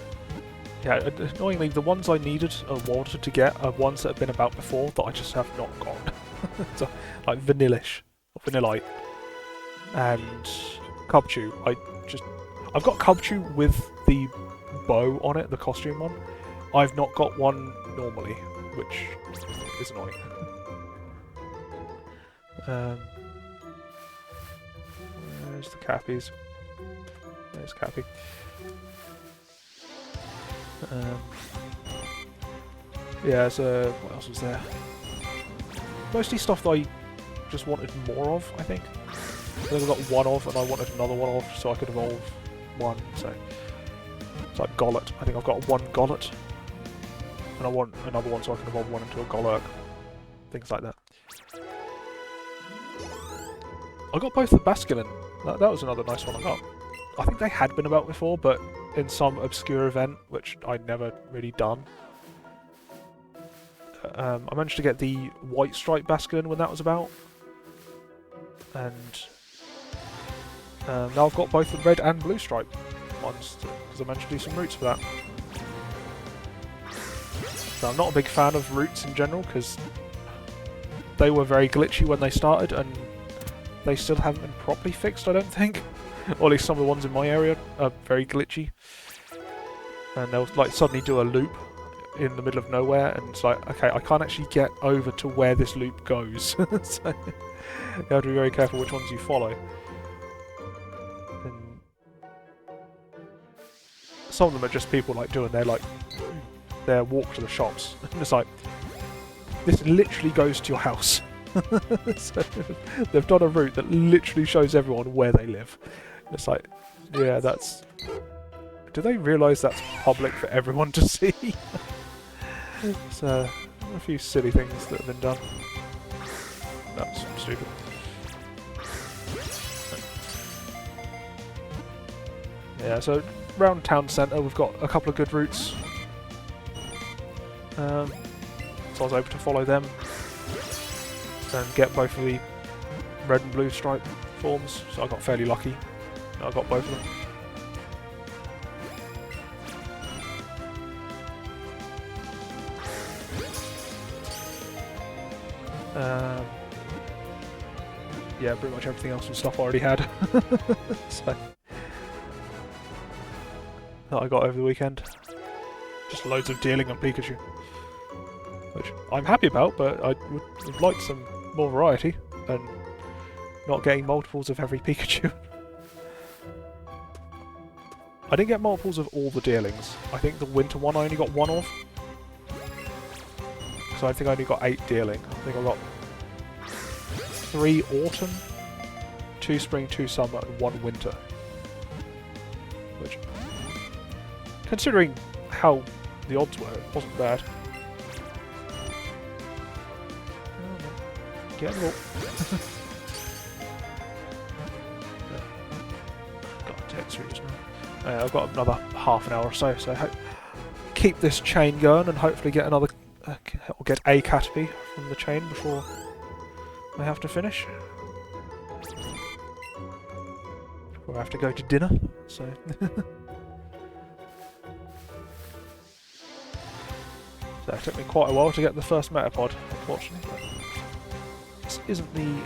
yeah, annoyingly, the ones I needed or wanted to get are ones that have been about before that I just have not got. So, like Vanillish, or Vanillite, and Cubchoo. I've got Cubchoo with the bow on it, the costume one. I've not got one normally, which is annoying. There's the Cappies. There's Cappy. Yeah, so what else was there? Mostly stuff that I just wanted more of, I think. I think I got one of, and I wanted another one of, so I could evolve one, so... It's like Gollet. I think I've got one Gollet. And I want another one so I can evolve one into a Golurk. Things like that. I got both the Basculin. That was another nice one I got. I think they had been about before, but in some obscure event, which I'd never really done. I managed to get the White Stripe Basculin when that was about. And now I've got both the Red and Blue Stripe ones, because I managed to do some routes for that. So I'm not a big fan of routes in general, because they were very glitchy when they started, and they still haven't been properly fixed, I don't think. Or at least some of the ones in my area are very glitchy. And they'll like suddenly do a loop in the middle of nowhere, and it's like, okay, I can't actually get over to where this loop goes. So you have to be very careful which ones you follow. And some of them are just people like doing their walk to the shops. And it's like, this literally goes to your house. So they've done a route that literally shows everyone where they live. It's like, yeah, that's... Do they realise that's public for everyone to see? So, a few silly things that have been done. That's stupid. Yeah, so around town centre we've got a couple of good routes. So I was able to follow them and get both of the red and blue stripe forms, so I got fairly lucky. I got both of them. Yeah, pretty much everything else was stuff I already had. So, that I got over the weekend. Just loads of dealing on Pikachu. Which I'm happy about, but I would have liked some more variety, and not getting multiples of every Pikachu. I didn't get multiples of all the dealings. I think the winter one I only got one of. So I think I only got 8 dealing. I think I got 3 autumn, 2 spring, 2 summer, and 1 winter. Which, considering how the odds were, it wasn't bad. Get them all. God, text readers now. I've got another half an hour or so, so keep this chain going and hopefully get another, or get a Caterpie from the chain before I have to finish. Before I have to go to dinner, so... So it took me quite a while to get the first Metapod, unfortunately. But this isn't the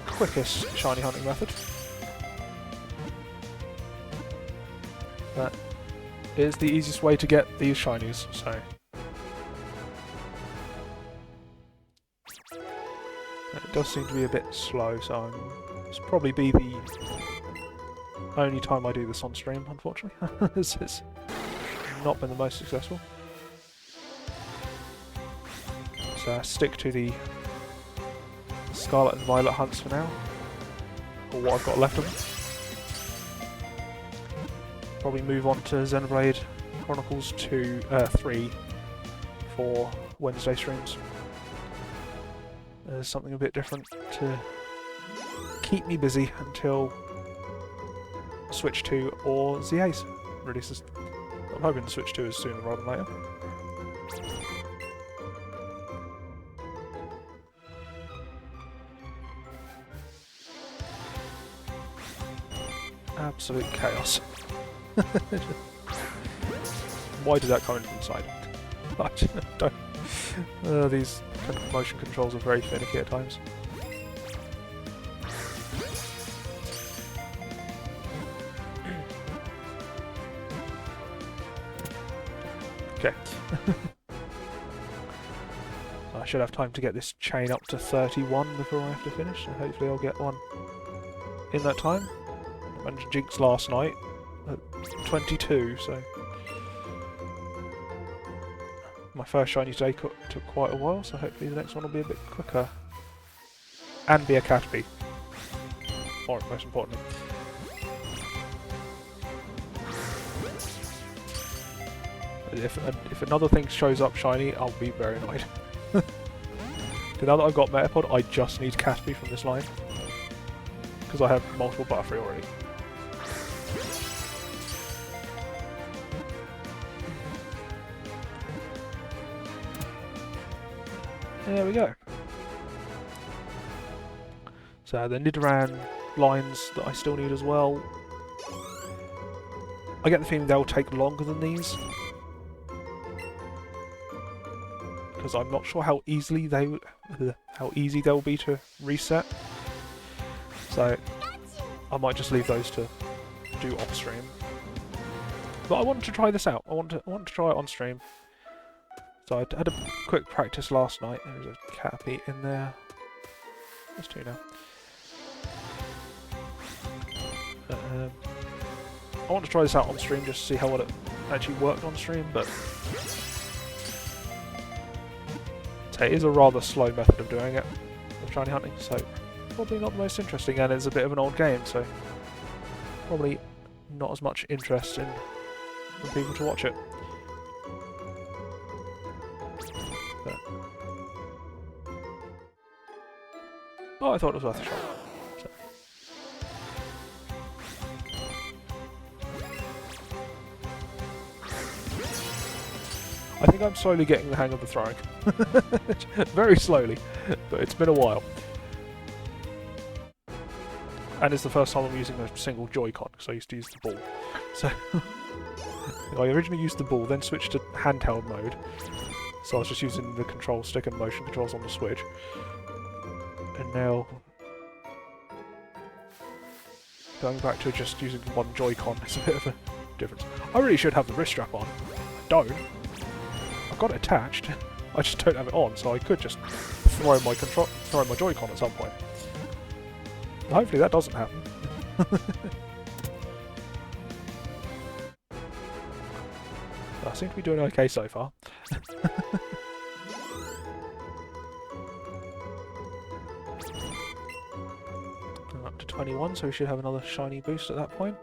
quickest shiny hunting method. But it is the easiest way to get these shinies, so... It does seem to be a bit slow, so this will probably be the only time I do this on stream, unfortunately. This has not been the most successful. So stick to the Scarlet and Violet hunts for now, or what I've got left of them. Probably move on to Xenoblade Chronicles 3 for Wednesday streams. There's something a bit different to keep me busy until Switch 2 or Z-Ace releases. I'm hoping Switch 2 is sooner rather than later. Absolute chaos. Why did that come in from the side? I don't... these motion controls are very finicky at times. Okay. I should have time to get this chain up to 31 before I have to finish, so hopefully I'll get one in that time. I managed to jinx last night at 22, so... My first shiny today took quite a while, so hopefully the next one will be a bit quicker. And be a Caterpie. Or, most importantly. If another thing shows up shiny, I'll be very annoyed. Now that I've got Metapod, I just need Caterpie from this line. Because I have multiple Butterfree already. There we go. So the Nidoran lines that I still need as well. I get the feeling they'll take longer than these. Because I'm not sure how easy they'll be to reset. So I might just leave those to do off stream. But I wanted to try this out. I want to try it on stream. So I had a quick practice last night. There was a Caterpie in there. There's two now. I want to try this out on stream just to see how well it actually worked on stream, but it is a rather slow method of doing it, of shiny hunting, so probably not the most interesting, and it's a bit of an old game, so probably not as much interest in for people to watch it. But, oh, I thought it was worth a shot. So. I think I'm slowly getting the hang of the throwing. Very slowly, but it's been a while. And it's the first time I'm using a single Joy-Con, because I used to use the ball. So I originally used the ball, then switched to handheld mode. So I was just using the control stick and motion controls on the Switch. And now going back to just using one Joy-Con is a bit of a difference. I really should have the wrist strap on. I don't. I've got it attached. I just don't have it on, so I could just throw my Joy-Con at some point. But hopefully that doesn't happen. I seem to be doing okay so far. I'm up to 21, so we should have another shiny boost at that point.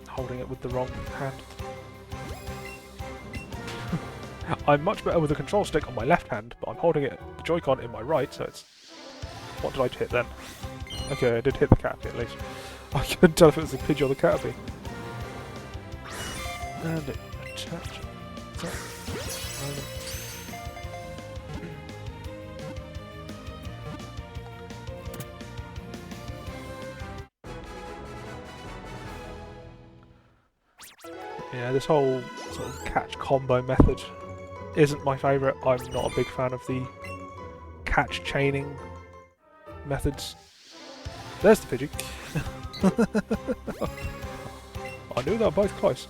Holding it with the wrong hand. I'm much better with the control stick on my left hand, but I'm holding it, the Joy-Con in my right, so it's What did I hit then? Okay, I did hit the Caterpie at least. I couldn't tell if it was the Pidgey or the Caterpie. And it attached. Yeah, this whole sort of catch combo method isn't my favourite. I'm not a big fan of the catch chaining methods. There's the Pidgey. I knew they were both close.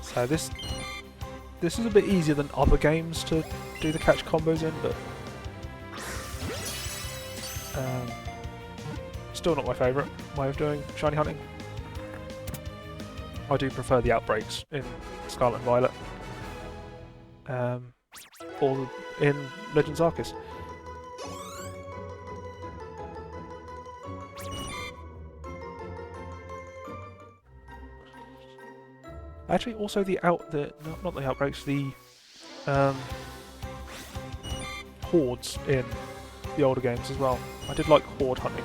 So this is a bit easier than other games to do the catch combos in, but still not my favourite way of doing shiny hunting. I do prefer the outbreaks in Scarlet and Violet, or in Legends Arceus. Actually, also not the outbreaks, the hordes in the older games as well. I did like horde hunting.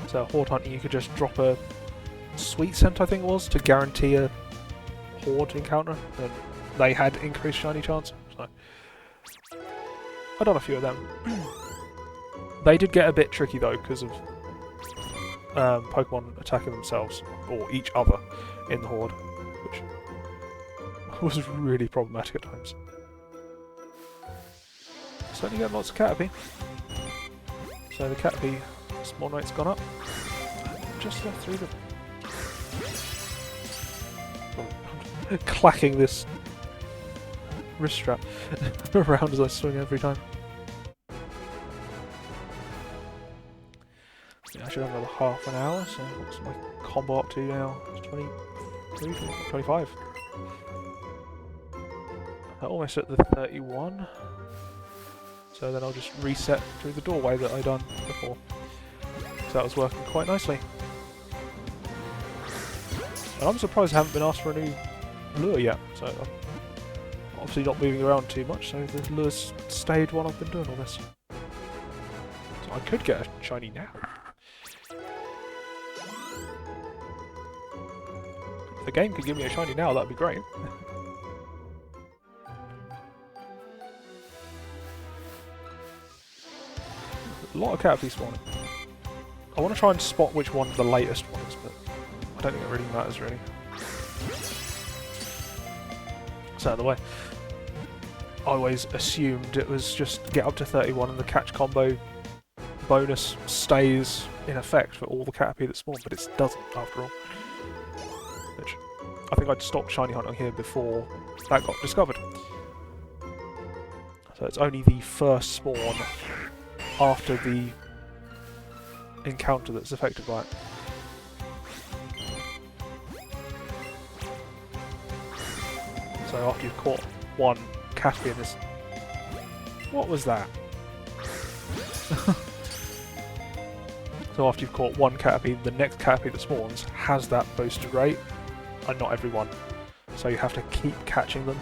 So horde hunting, you could just drop a sweet scent, I think it was, to guarantee a horde encounter, and they had increased shiny chance. So I've done a few of them. They did get a bit tricky though because of Pokemon attacking themselves or each other in the horde, which was really problematic at times. Certainly getting lots of Caterpie. So the Caterpie spawn rate's gone up. Just left through the... clacking this wrist strap around as I swing every time. Yeah, I should have another half an hour, so what's my combo up to now? It's 25. Almost at the 31. So then I'll just reset through the doorway that I done before. So that was working quite nicely. And I'm surprised I haven't been asked for a new lure yet, so I'm obviously not moving around too much, so the lure's stayed while I've been doing all this. So I could get a shiny now. If the game could give me a shiny now, that'd be great. A lot of Caterpie spawning. I want to try and spot which one the latest one is, but I don't think it really matters, really. It's out of the way. I always assumed it was just get up to 31 and the catch combo bonus stays in effect for all the Caterpie that spawn, but it doesn't, after all. Which, I think I'd stopped shiny hunting here before that got discovered. So it's only the first spawn after the encounter that's affected by it. So after you've caught one Caterpie in this... What was that? So after you've caught one Caterpie, the next Caterpie that spawns has that boosted rate, and not everyone. So you have to keep catching them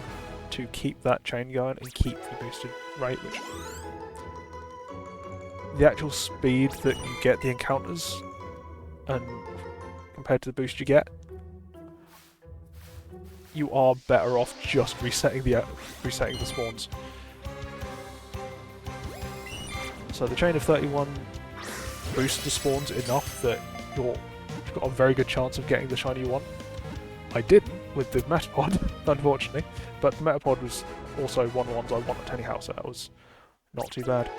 to keep that chain going and keep the boosted rate, which... The actual speed that you get the encounters, and compared to the boost you get, you are better off just resetting the spawns. So the chain of 31 boosts the spawns enough that you've got a very good chance of getting the shiny you want. I didn't with the Metapod, unfortunately, but the Metapod was also one of the ones I wanted anyhow, so that was not too bad.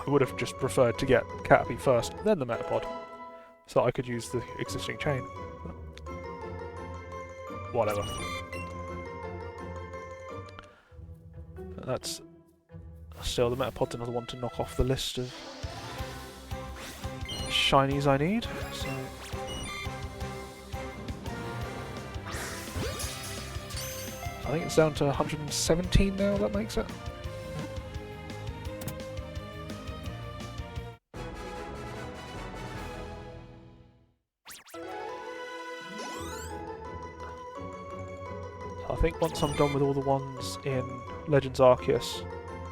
I would have just preferred to get Caterpie first, then the Metapod, so I could use the existing chain. But whatever. But that's still, the Metapod's another one to knock off the list of shinies I need. So I think it's down to 117 now. That makes it. I think once I'm done with all the ones in Legends Arceus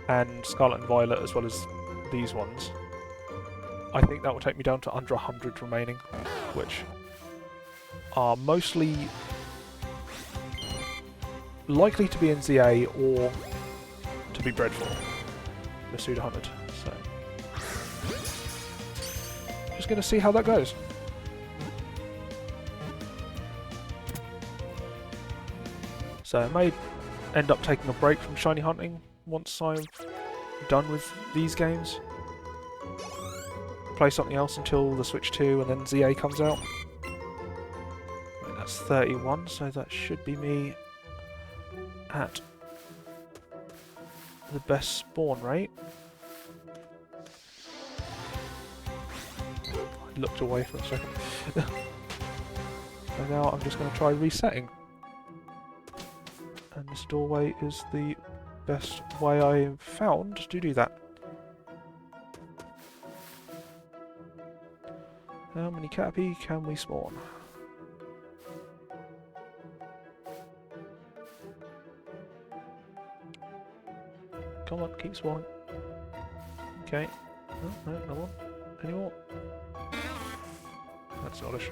and Scarlet and Violet, as well as these ones, I think that will take me down to under 100 remaining, which are mostly likely to be in ZA or to be bred for Masuda Hunted. So, just going to see how that goes. So I may end up taking a break from shiny hunting once I'm done with these games. Play something else until the Switch 2 and then ZA comes out. That's 31, so that should be me at the best spawn rate. I looked away for a second. So now I'm just going to try resetting. And this doorway is the best way I've found to do that. How many Caterpie can we spawn? Come on, keep spawning. Okay. No, no one. Any more? That's Oddish.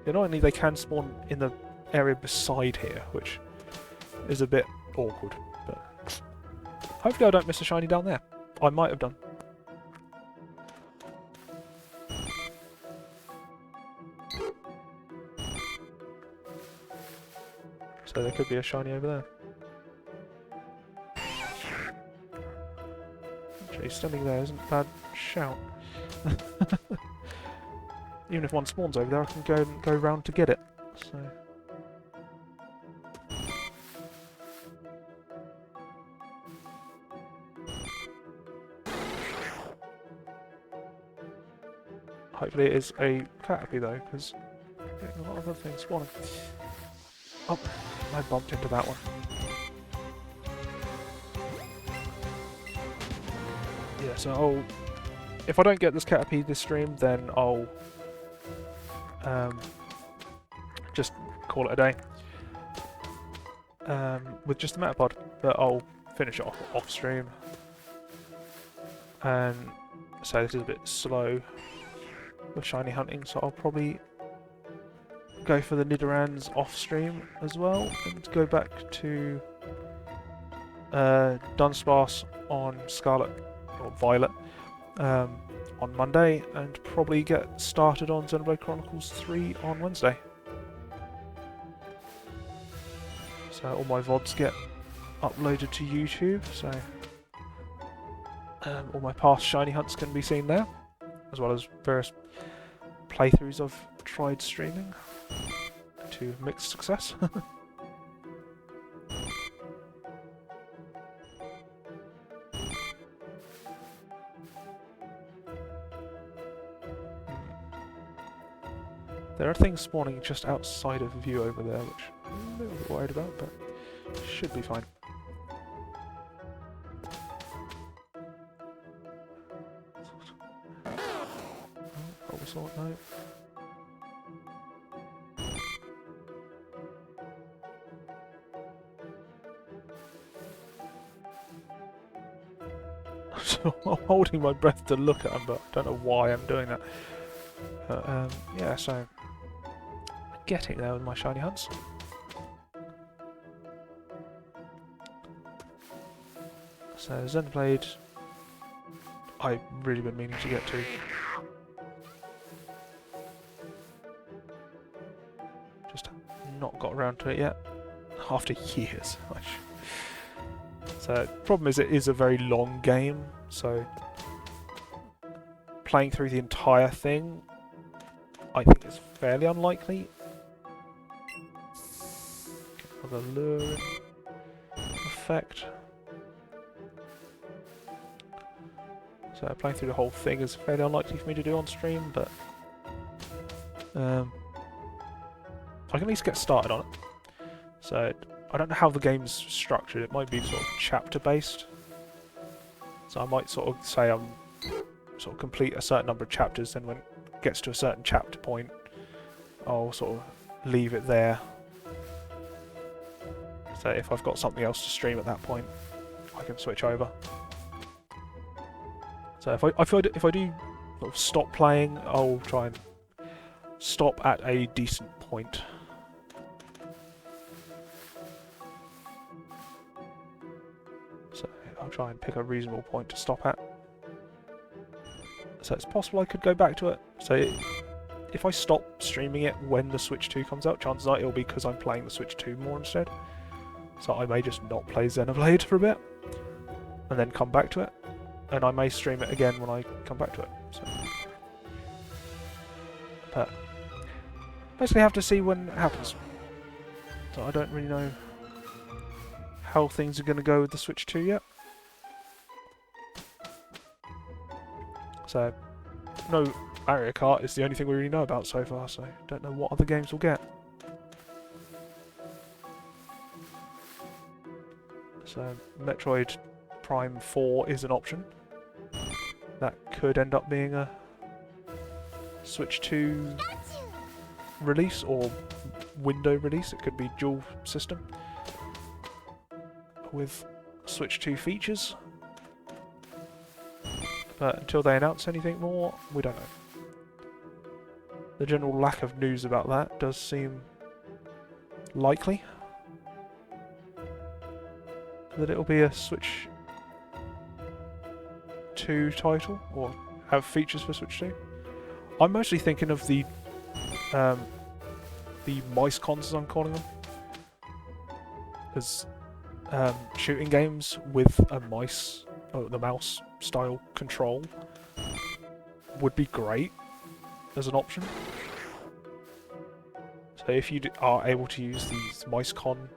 Annoyingly, they can spawn in the area beside here, which is a bit awkward, but hopefully I don't miss a shiny down there. I might have done. So there could be a shiny over there. Actually, standing there isn't a bad shout. Even if one spawns over there, I can go round to get it. So. Hopefully it is a Caterpie though, because getting a lot of other things spawning. Oh, I bumped into that one. Yeah, so if I don't get this Caterpie this stream, then I'll just call it a day with just the Metapod, but I'll finish it off stream. And so this is a bit slow with shiny hunting, so I'll probably go for the Nidorans off stream as well, and go back to Dunsparce on Scarlet or Violet on Monday, and probably get started on Xenoblade Chronicles 3 on Wednesday. So all my VODs get uploaded to YouTube, so all my past shiny hunts can be seen there, as well as various playthroughs I've tried streaming to mixed success. There are things spawning just outside of view over there, which I'm a little bit worried about, but should be fine. Sort, no. So I'm holding my breath to look at them, but I don't know why I'm doing that. But yeah, so getting there with my shiny hunts. So Xenoblade, I've really been meaning to get to. Not got around to it yet after years. So the problem is it is a very long game, so playing through the entire thing I think is fairly unlikely. With a luring effect. So playing through the whole thing is fairly unlikely for me to do on stream, but I can at least get started on it. So I don't know how the game's structured. It might be sort of chapter based. So I might sort of say I'm sort of complete a certain number of chapters, then when it gets to a certain chapter point, I'll sort of leave it there. So if I've got something else to stream at that point, I can switch over. So if I do sort of stop playing, I'll try and stop at a decent point. So I'll try and pick a reasonable point to stop at. So it's possible I could go back to it. So if I stop streaming it when the Switch 2 comes out, chances are it'll be because I'm playing the Switch 2 more instead. So I may just not play Xenoblade for a bit, and then come back to it. And I may stream it again when I come back to it. So. But basically have to see when it happens. So I don't really know how things are going to go with the Switch 2 yet. So, no, Mario Kart is the only thing we really know about so far, so don't know what other games we'll get. So, Metroid Prime 4 is an option. That could end up being a Switch 2 release or window release. It could be dual system with Switch 2 features. But until they announce anything more, we don't know. The general lack of news about that does seem likely. That it'll be a Switch 2 title, or have features for Switch 2. I'm mostly thinking of the mice cons, as I'm calling them. As shooting games with a mouse style control would be great as an option. So if you are able to use these mice con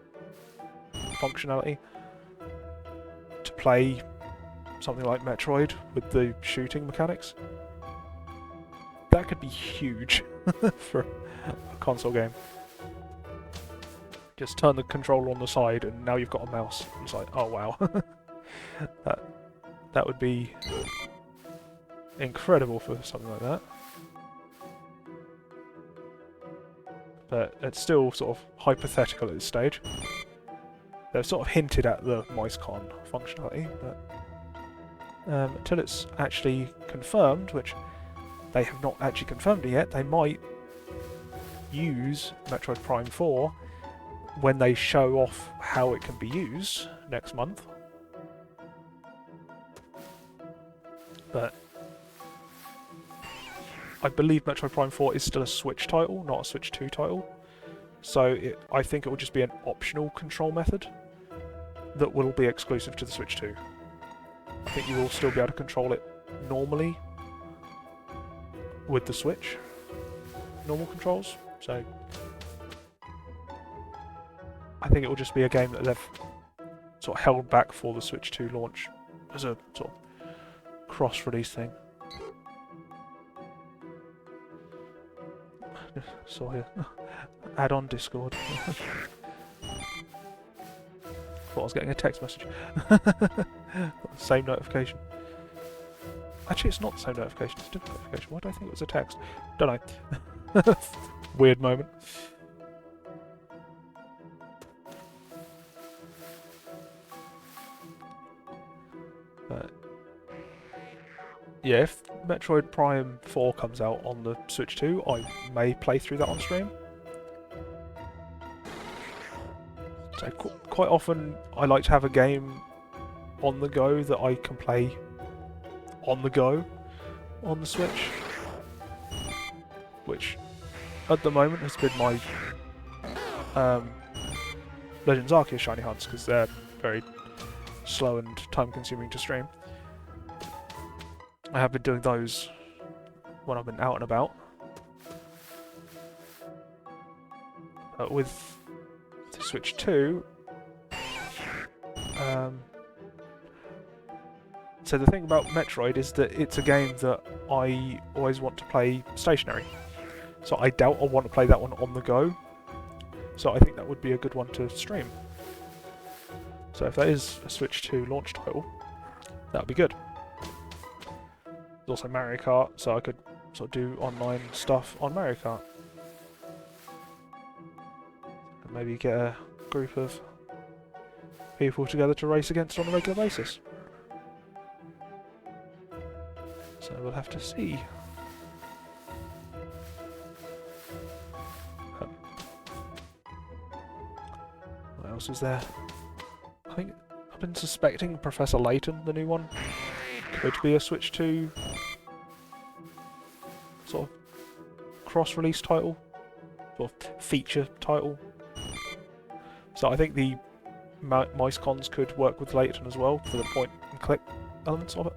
functionality to play something like Metroid with the shooting mechanics, that could be huge for a console game. Just turn the controller on the side and now you've got a mouse. It's like, oh wow. That would be incredible for something like that. But it's still sort of hypothetical at this stage. They've sort of hinted at the MiceCon functionality, but until it's actually confirmed, which they have not actually confirmed it yet, they might use Metroid Prime 4 when they show off how it can be used next month. But I believe Metroid Prime 4 is still a Switch title, not a Switch 2 title. So I think it will just be an optional control method that will be exclusive to the Switch 2. I think you will still be able to control it normally with the Switch. Normal controls. So I think it will just be a game that they've sort of held back for the Switch 2 launch as a sort of cross-release thing. Saw here. Add on Discord. Thought I was getting a text message. Same notification. Actually, it's not the same notification, it's a different notification. Why do I think it was a text? Don't know. Weird moment. But yeah, if Metroid Prime 4 comes out on the Switch 2, I may play through that on stream. So quite often I like to have a game on the go that I can play on the go on the Switch, which at the moment has been my Legends Arceus Shiny Hunts, because they're very slow and time consuming to stream. I have been doing those when I've been out and about. But with the Switch 2, so the thing about Metroid is that it's a game that I always want to play stationary. So I doubt I'll want to play that one on the go. So I think that would be a good one to stream. So if that is a Switch 2 launch title, that would be good. There's also Mario Kart, so I could sort of do online stuff on Mario Kart. And maybe get a group of people together to race against on a regular basis. So we'll have to see. What else is there? I think I've been suspecting Professor Layton, the new one, could be a Switch 2 sort of cross-release title, sort of feature title. So I think the mice cons could work with Layton as well for the point-and-click elements of it.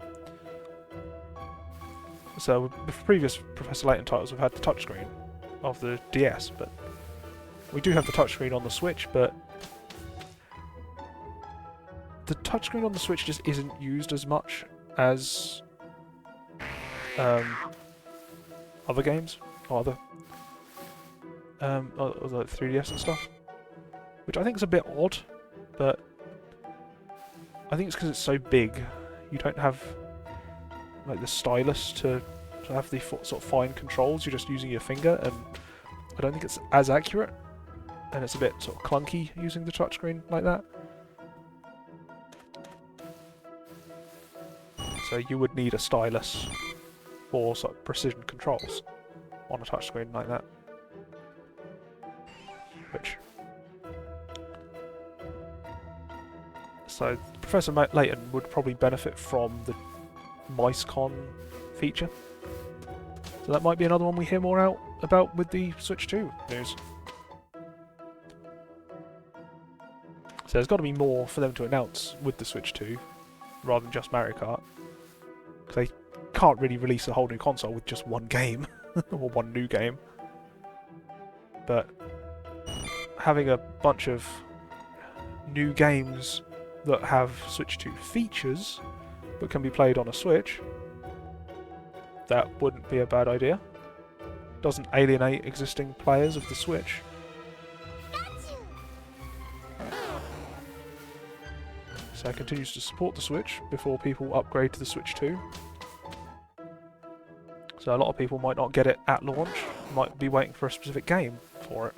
So with previous Professor Layton titles, we've had the touchscreen of the DS, but we do have the touchscreen on the Switch, but the touchscreen on the Switch just isn't used as much as other games, or other like 3DS and stuff, which I think is a bit odd, but I think it's because it's so big. You don't have like the stylus to have the sort of fine controls. You're just using your finger, and I don't think it's as accurate, and it's a bit sort of clunky using the touchscreen like that. So you would need a stylus for sort of precision controls on a touchscreen like that. So Professor Layton would probably benefit from the MiceCon feature. So that might be another one we hear more out about with the Switch 2 news. So there's got to be more for them to announce with the Switch 2, rather than just Mario Kart. Because they can't really release a whole new console with just one game, or one new game. But having a bunch of new games that have Switch 2 features, but can be played on a Switch, that wouldn't be a bad idea. Doesn't alienate existing players of the Switch. So it continues to support the Switch before people upgrade to the Switch 2. So a lot of people might not get it at launch, might be waiting for a specific game for it.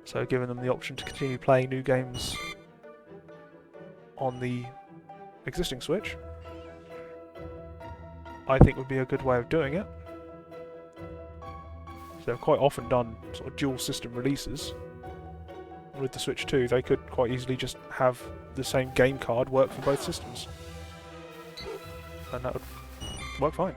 So giving them the option to continue playing new games on the existing Switch, I think would be a good way of doing it. So they've quite often done sort of dual system releases. With the Switch 2, they could quite easily just have the same game card work for both systems. And that would work fine.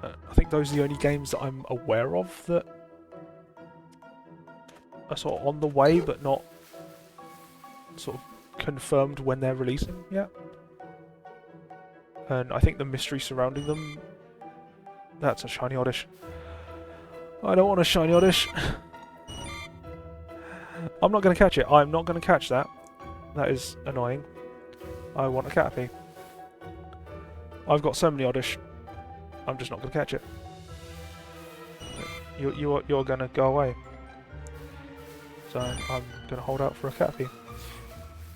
I think those are the only games that I'm aware of that are sort of on the way, but not sort of confirmed when they're releasing yet. And I think the mystery surrounding them... That's a shiny Oddish. I don't want a shiny Oddish. I'm not going to catch it. I'm not going to catch that. That is annoying. I want a Caterpie. I've got so many Oddish. I'm just not going to catch it. You're going to go away. So I'm going to hold out for a Caterpie.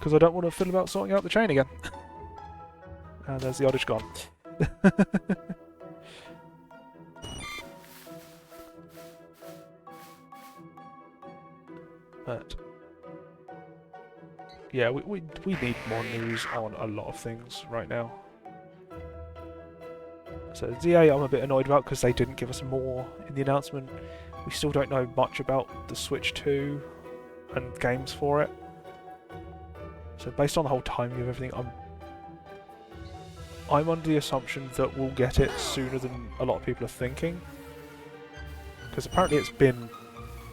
Because I don't want to fiddle about sorting out the chain again. And there's the Oddish gone. But yeah, we need more news on a lot of things right now. So ZA I'm a bit annoyed about because they didn't give us more in the announcement. We still don't know much about the Switch 2 and games for it. So based on the whole timing of everything, I'm under the assumption that we'll get it sooner than a lot of people are thinking. Because apparently it's been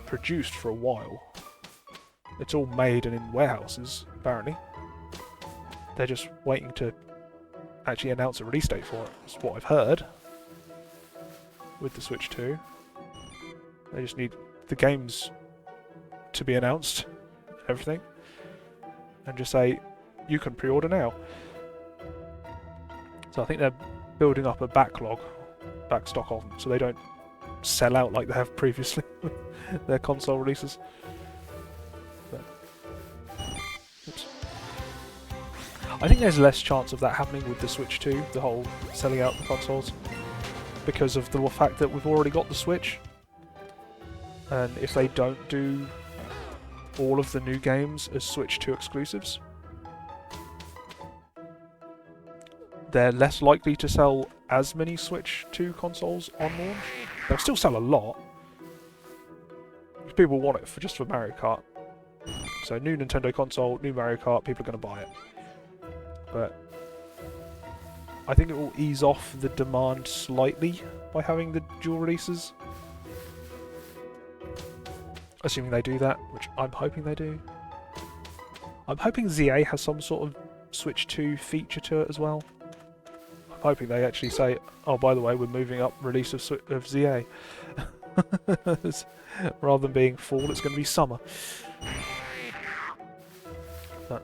produced for a while. It's all made and in warehouses, apparently. They're just waiting to actually announce a release date for it. That's what I've heard. With the Switch 2. They just need the games to be announced. Everything. And just say, you can pre-order now. So I think they're building up a back stock of them, so they don't sell out like they have previously with their console releases. Oops. I think there's less chance of that happening with the Switch 2, the whole selling out the consoles, because of the fact that we've already got the Switch. And if they don't do all of the new games as Switch 2 exclusives, they're less likely to sell as many Switch 2 consoles on launch. They'll still sell a lot. People want it just for Mario Kart. So new Nintendo console, new Mario Kart, people are going to buy it. But I think it will ease off the demand slightly by having the dual releases. Assuming they do that, which I'm hoping they do. I'm hoping ZA has some sort of Switch 2 feature to it as well. I'm hoping they actually say, oh, by the way, we're moving up release of ZA. Rather than being fall, it's going to be summer. But,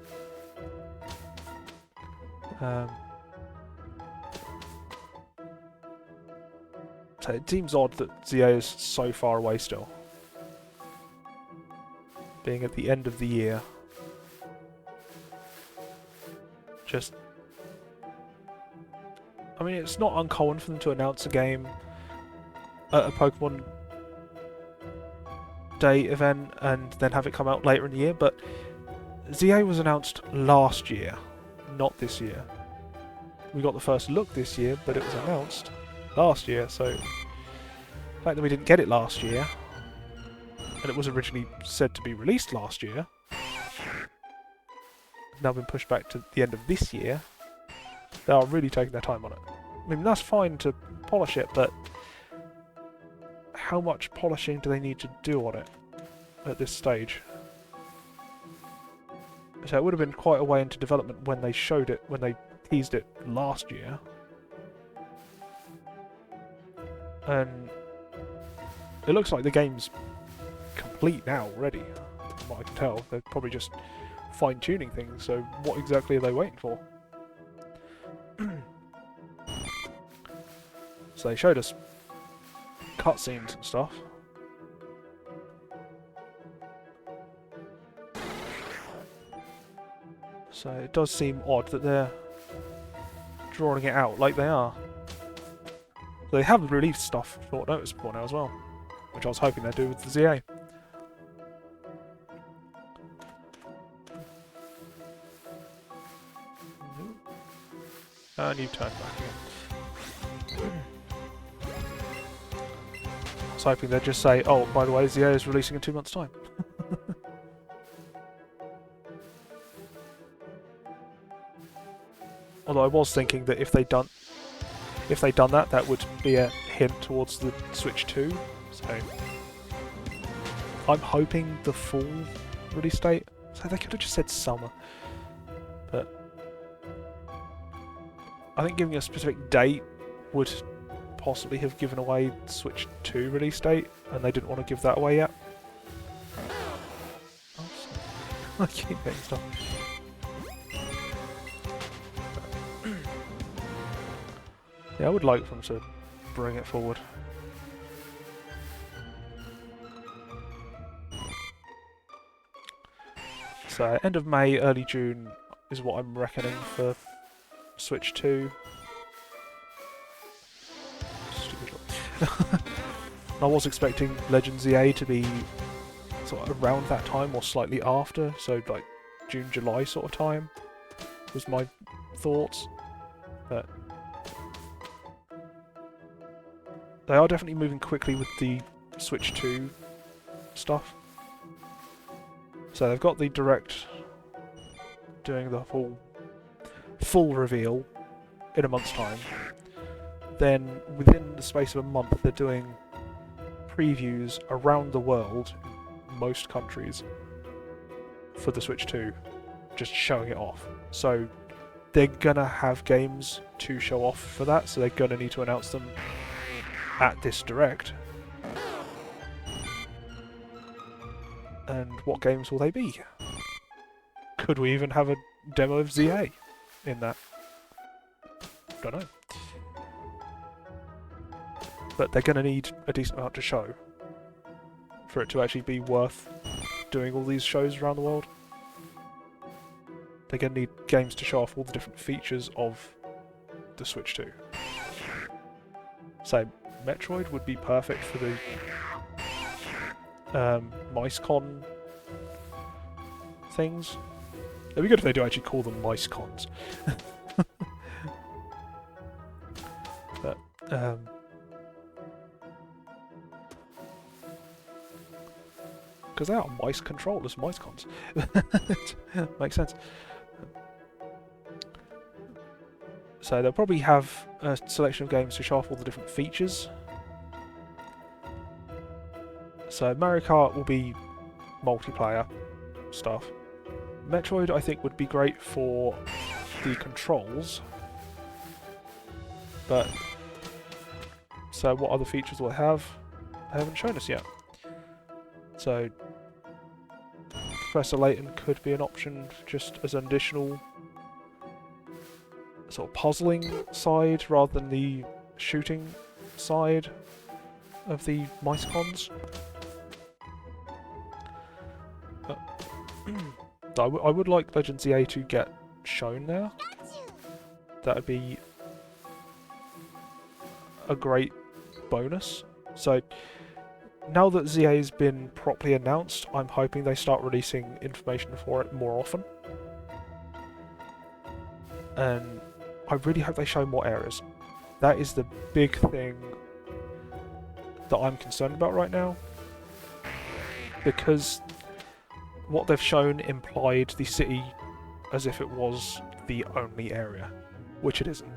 so it seems odd that ZA is so far away still. Being at the end of the year. Just... I mean, it's not uncommon for them to announce a game at a Pokemon Day event and then have it come out later in the year, but ZA was announced last year, not this year. We got the first look this year, but it was announced last year, so the fact that we didn't get it last year, and it was originally said to be released last year, now been pushed back to the end of this year, they are really taking their time on it. I mean, that's fine to polish it, but how much polishing do they need to do on it at this stage? So it would have been quite a way into development when they showed it, when they teased it last year. And it looks like the game's complete now already, from what I can tell. They're probably just fine-tuning things, so what exactly are they waiting for? So they showed us cutscenes and stuff. So it does seem odd that they're drawing it out like they are. They have released stuff short notice before now as well, which I was hoping they'd do with the ZA. And you've turned back again. I was hoping they'd just say, oh, by the way, ZA is releasing in 2 months' time. Although I was thinking that if they'd done that, that would be a hint towards the Switch 2. So I'm hoping the fall release date. So they could have just said summer. But I think giving a specific date would possibly have given away the Switch 2 release date, and they didn't want to give that away yet. Oh, I keep getting stuff. Yeah, I would like them to bring it forward. So, end of May, early June is what I'm reckoning for Switch 2. Stupid job. I was expecting Legend ZA to be sort of around that time or slightly after, so like June, July sort of time was my thoughts. But they are definitely moving quickly with the Switch 2 stuff. So they've got the Direct doing the full reveal in a month's time. Then within the space of a month they're doing previews around the world, in most countries, for the Switch 2, just showing it off. So they're gonna have games to show off for that, so they're gonna need to announce them at this Direct. And what games will they be? Could we even have a demo of ZA in that? Don't know. But they're going to need a decent amount to show for it to actually be worth doing all these shows around the world. They're going to need games to show off all the different features of the Switch 2. So Metroid would be perfect for the MiceCon things. It'd be good if they do actually call them MiceCons. But because they are mice controllers, MiceCons. Makes sense. So they'll probably have a selection of games to show off all the different features. So Mario Kart will be multiplayer stuff. Metroid, I think, would be great for the controls. But so what other features will it have? They haven't shown us yet. So Professor Layton could be an option just as an additional sort of puzzling side rather than the shooting side of the MiceCons. I would like Legends ZA to get shown there. That would be a great bonus. So now that ZA has been properly announced, I'm hoping they start releasing information for it more often. And I really hope they show more areas. That is the big thing that I'm concerned about right now. Because what they've shown implied the city as if it was the only area, which it isn't.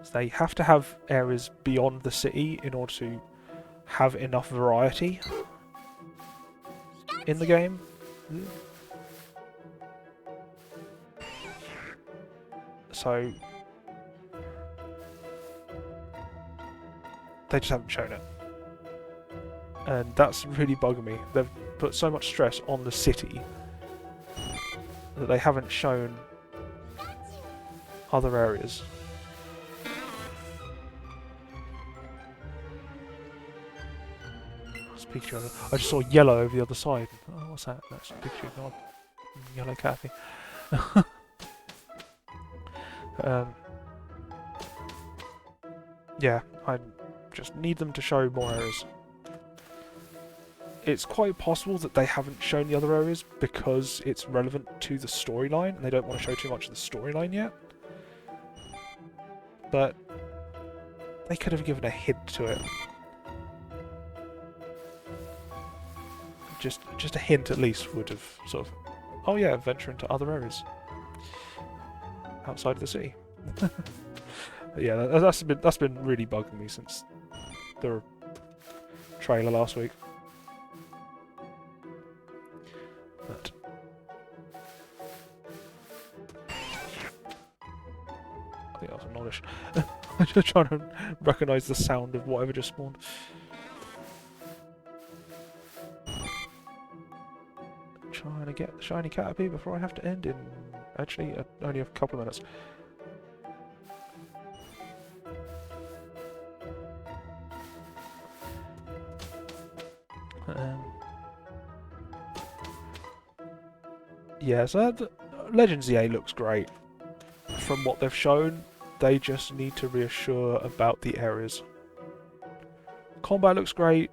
So they have to have areas beyond the city in order to have enough variety in the game. So they just haven't shown it. And that's really bugging me. They've put so much stress on the city that they haven't shown other areas. It's Pikachu. I just saw yellow over the other side. Oh, what's that? That's Pikachu, not yellow Caterpie. Yeah, I just need them to show more areas. It's quite possible that they haven't shown the other areas because it's relevant to the storyline and they don't want to show too much of the storyline yet. But they could have given a hint to it. Just a hint at least would have sort of, oh yeah, venture into other areas outside of the city. But yeah, that's been really bugging me since the trailer last week. But I think that was an Oddish. I'm just trying to recognise the sound of whatever just spawned. Trying to get the shiny Caterpie before I have to end in actually only a couple of minutes. Yeah, so Legends EA looks great. From what they've shown, they just need to reassure about the areas. Combat looks great.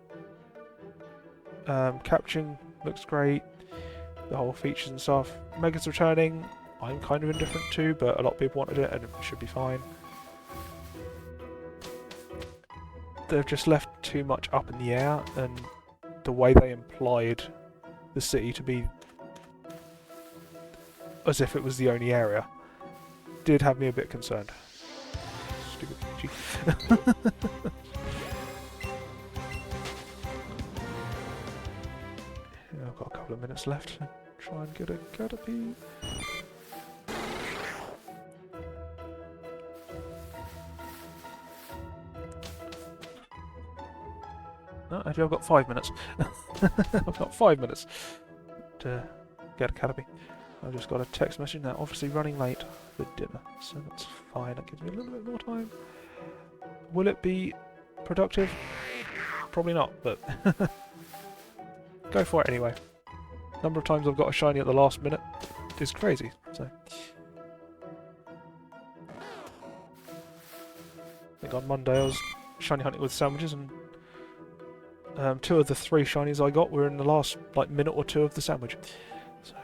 Capturing looks great. The whole features and stuff. Mega's returning, I'm kind of indifferent to, but a lot of people wanted it and it should be fine. They've just left too much up in the air, and the way they implied the city to be as if it was the only area did have me a bit concerned. Stupid Pikachu. Yeah, I've got a couple of minutes left to try and get a Caterpie. No, actually I've got 5 minutes. I've got 5 minutes to get a Caterpie. I've just got a text message now, obviously running late for dinner, so that's fine, that gives me a little bit more time. Will it be productive? Probably not, but go for it anyway. Number of times I've got a shiny at the last minute is crazy, so. think on Monday I was shiny hunting with sandwiches, and 2 of the 3 shinies I got were in the last like minute or 2 of the sandwich. So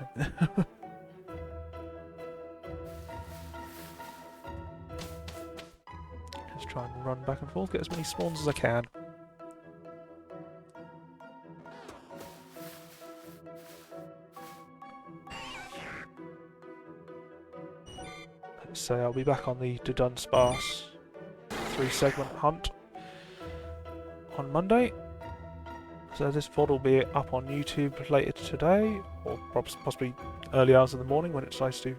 just try and run back and forth, get as many spawns as I can. So I'll be back on the Dunsparce 3-segment hunt on Monday. So this VOD will be up on YouTube later today, or possibly early hours of the morning when it decides to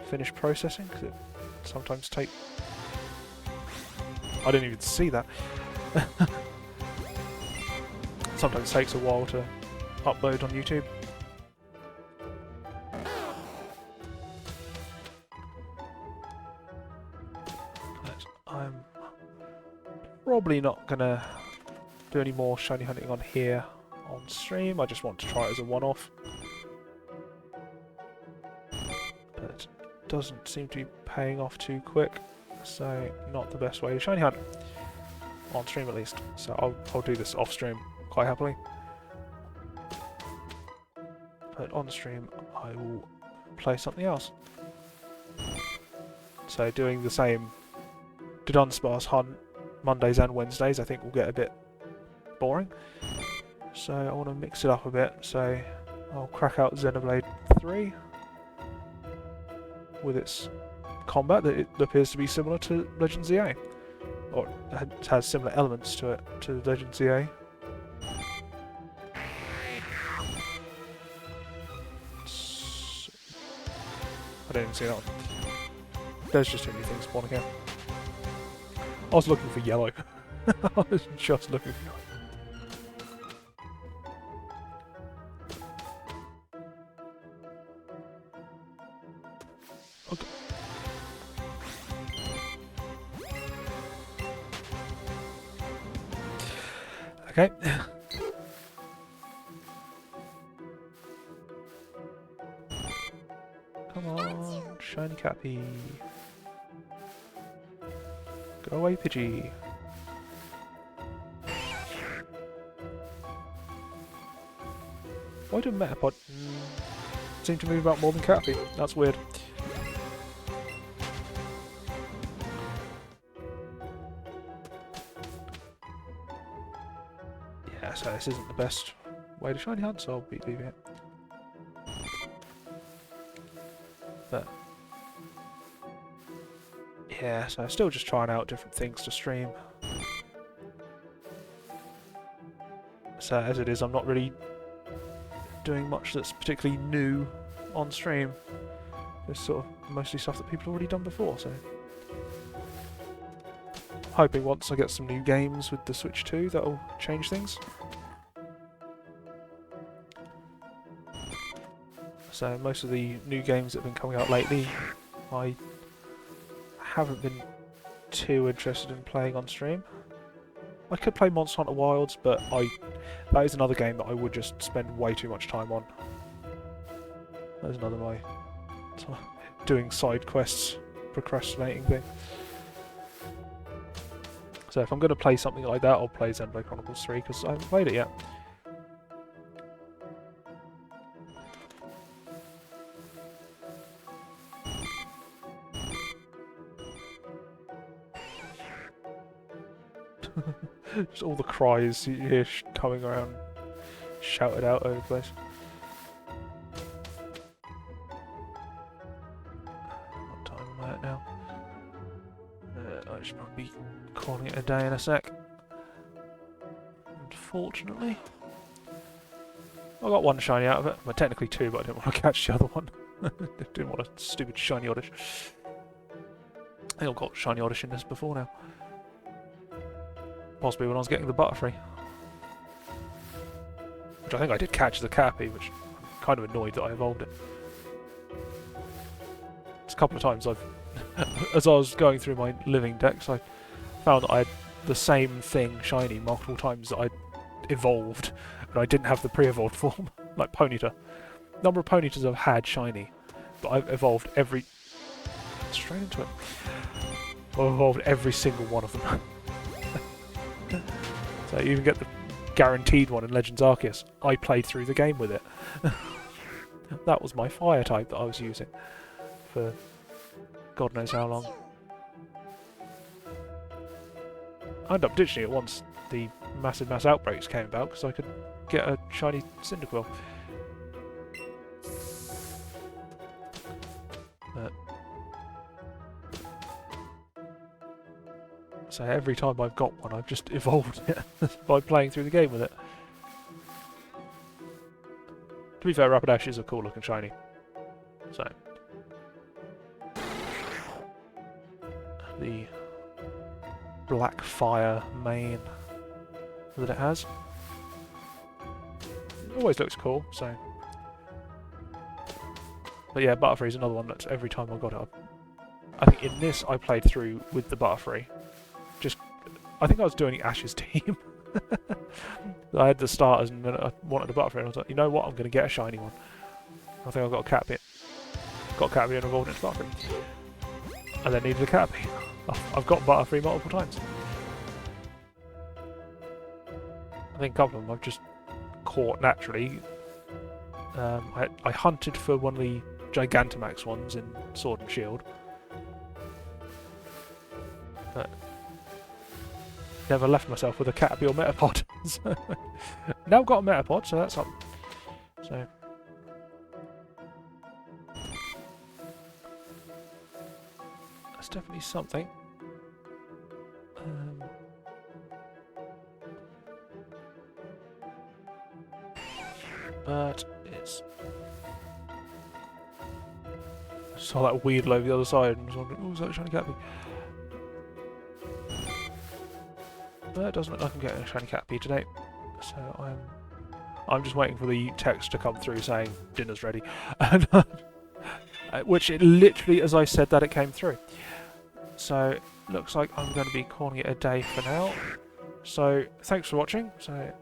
finish processing, because it sometimes takes... I didn't even see that. Sometimes takes a while to upload on YouTube. I'm probably not gonna do any more shiny hunting on here on stream. I just want to try it as a one-off, but it doesn't seem to be paying off too quick, so not the best way to shiny hunt on stream at least. So I'll do this off stream quite happily, but on stream I will play something else. So doing the same Dunsparce hunt Mondays and Wednesdays I think will get a bit boring, so I want to mix it up a bit. So I'll crack out Xenoblade 3 with its combat that it appears to be similar to Legend ZA, or it has similar elements to it to Legend ZA. I didn't see that one. There's just too many things spawning here. I was looking for yellow. I was just looking for yellow. Okay. Come on, shiny Caterpie. Go away, Pidgey. Why do Metapod seem to move about more than Caterpie? That's weird. Yeah, so this isn't the best way to shiny hunt, so I'll be leaving it. But yeah, so I'm still just trying out different things to stream. So as it is, I'm not really doing much that's particularly new on stream. It's sort of mostly stuff that people have already done before, so... hoping once I get some new games with the Switch 2, that'll change things. So most of the new games that have been coming out lately, I haven't been too interested in playing on stream. I could play Monster Hunter Wilds, but that is another game that I would just spend way too much time on. There's another way. Doing side quests, procrastinating thing. So if I'm going to play something like that, I'll play Xenoblade Chronicles 3, because I haven't played it yet. Just all the cries you hear coming around, shouted out over the place. What time am I at now? I should probably be calling it a day in a sec. Unfortunately. I got one shiny out of it. Well, technically 2, but I didn't want to catch the other one. Didn't want a stupid shiny Oddish. I think I've got shiny Oddish in this before now. Possibly when I was getting the Butterfree. Which I think I did catch the Caterpie, which I'm kind of annoyed that I evolved it. It's a couple of times I've... as I was going through my living decks, I found that I had the same thing shiny multiple times that I'd evolved, and I didn't have the pre-evolved form, like Ponyta. Number of Ponytas I've had shiny, but I've evolved every... straight into it. I've evolved every single one of them. So you even get the guaranteed one in Legends Arceus. I played through the game with it. That was my fire type that I was using for God knows how long. I ended up ditching it once the massive mass outbreaks came about because I could get a shiny Cyndaquil. But so every time I've got one, I've just evolved it by playing through the game with it. To be fair, Rapidash is a cool looking shiny. So the black fire mane that it has always looks cool. So, but yeah, Butterfree is another one that's every time I got it. I think in this I played through with the Butterfree. I think I was doing Ash's team. I had the starters and then I wanted a Butterfree and I was like, you know what, I'm going to get a shiny one. I think I got a Caterpie. Got a Caterpie and evolved into Butterfree. And then needed a Caterpie. I've got Butterfree multiple times. I think a couple of them I've just caught naturally. I hunted for one of the Gigantamax ones in Sword and Shield. But never left myself with a Caterpie or Metapod. Now I've got a Metapod, so that's up. So that's definitely something. But it's... I saw that Weedle over the other side and was wondering, oh, is that a shiny Caterpie? But it doesn't look like I'm getting a shiny Caterpie today, so I'm just waiting for the text to come through saying dinner's ready, and which it literally, as I said that, it came through. So looks like I'm going to be calling it a day for now. So thanks for watching. So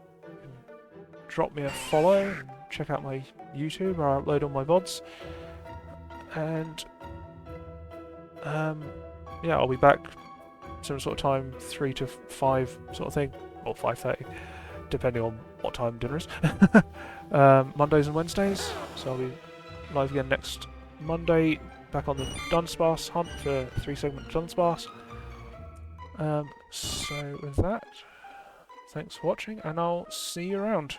drop me a follow and check out my YouTube where I upload all my VODs, and yeah, I'll be back some sort of time, 3 to 5 sort of thing, or 5:30, depending on what time dinner is. Mondays and Wednesdays, so I'll be live again next Monday, back on the Dunsparce hunt for 3-segment Dunsparce. So with that, thanks for watching, and I'll see you around.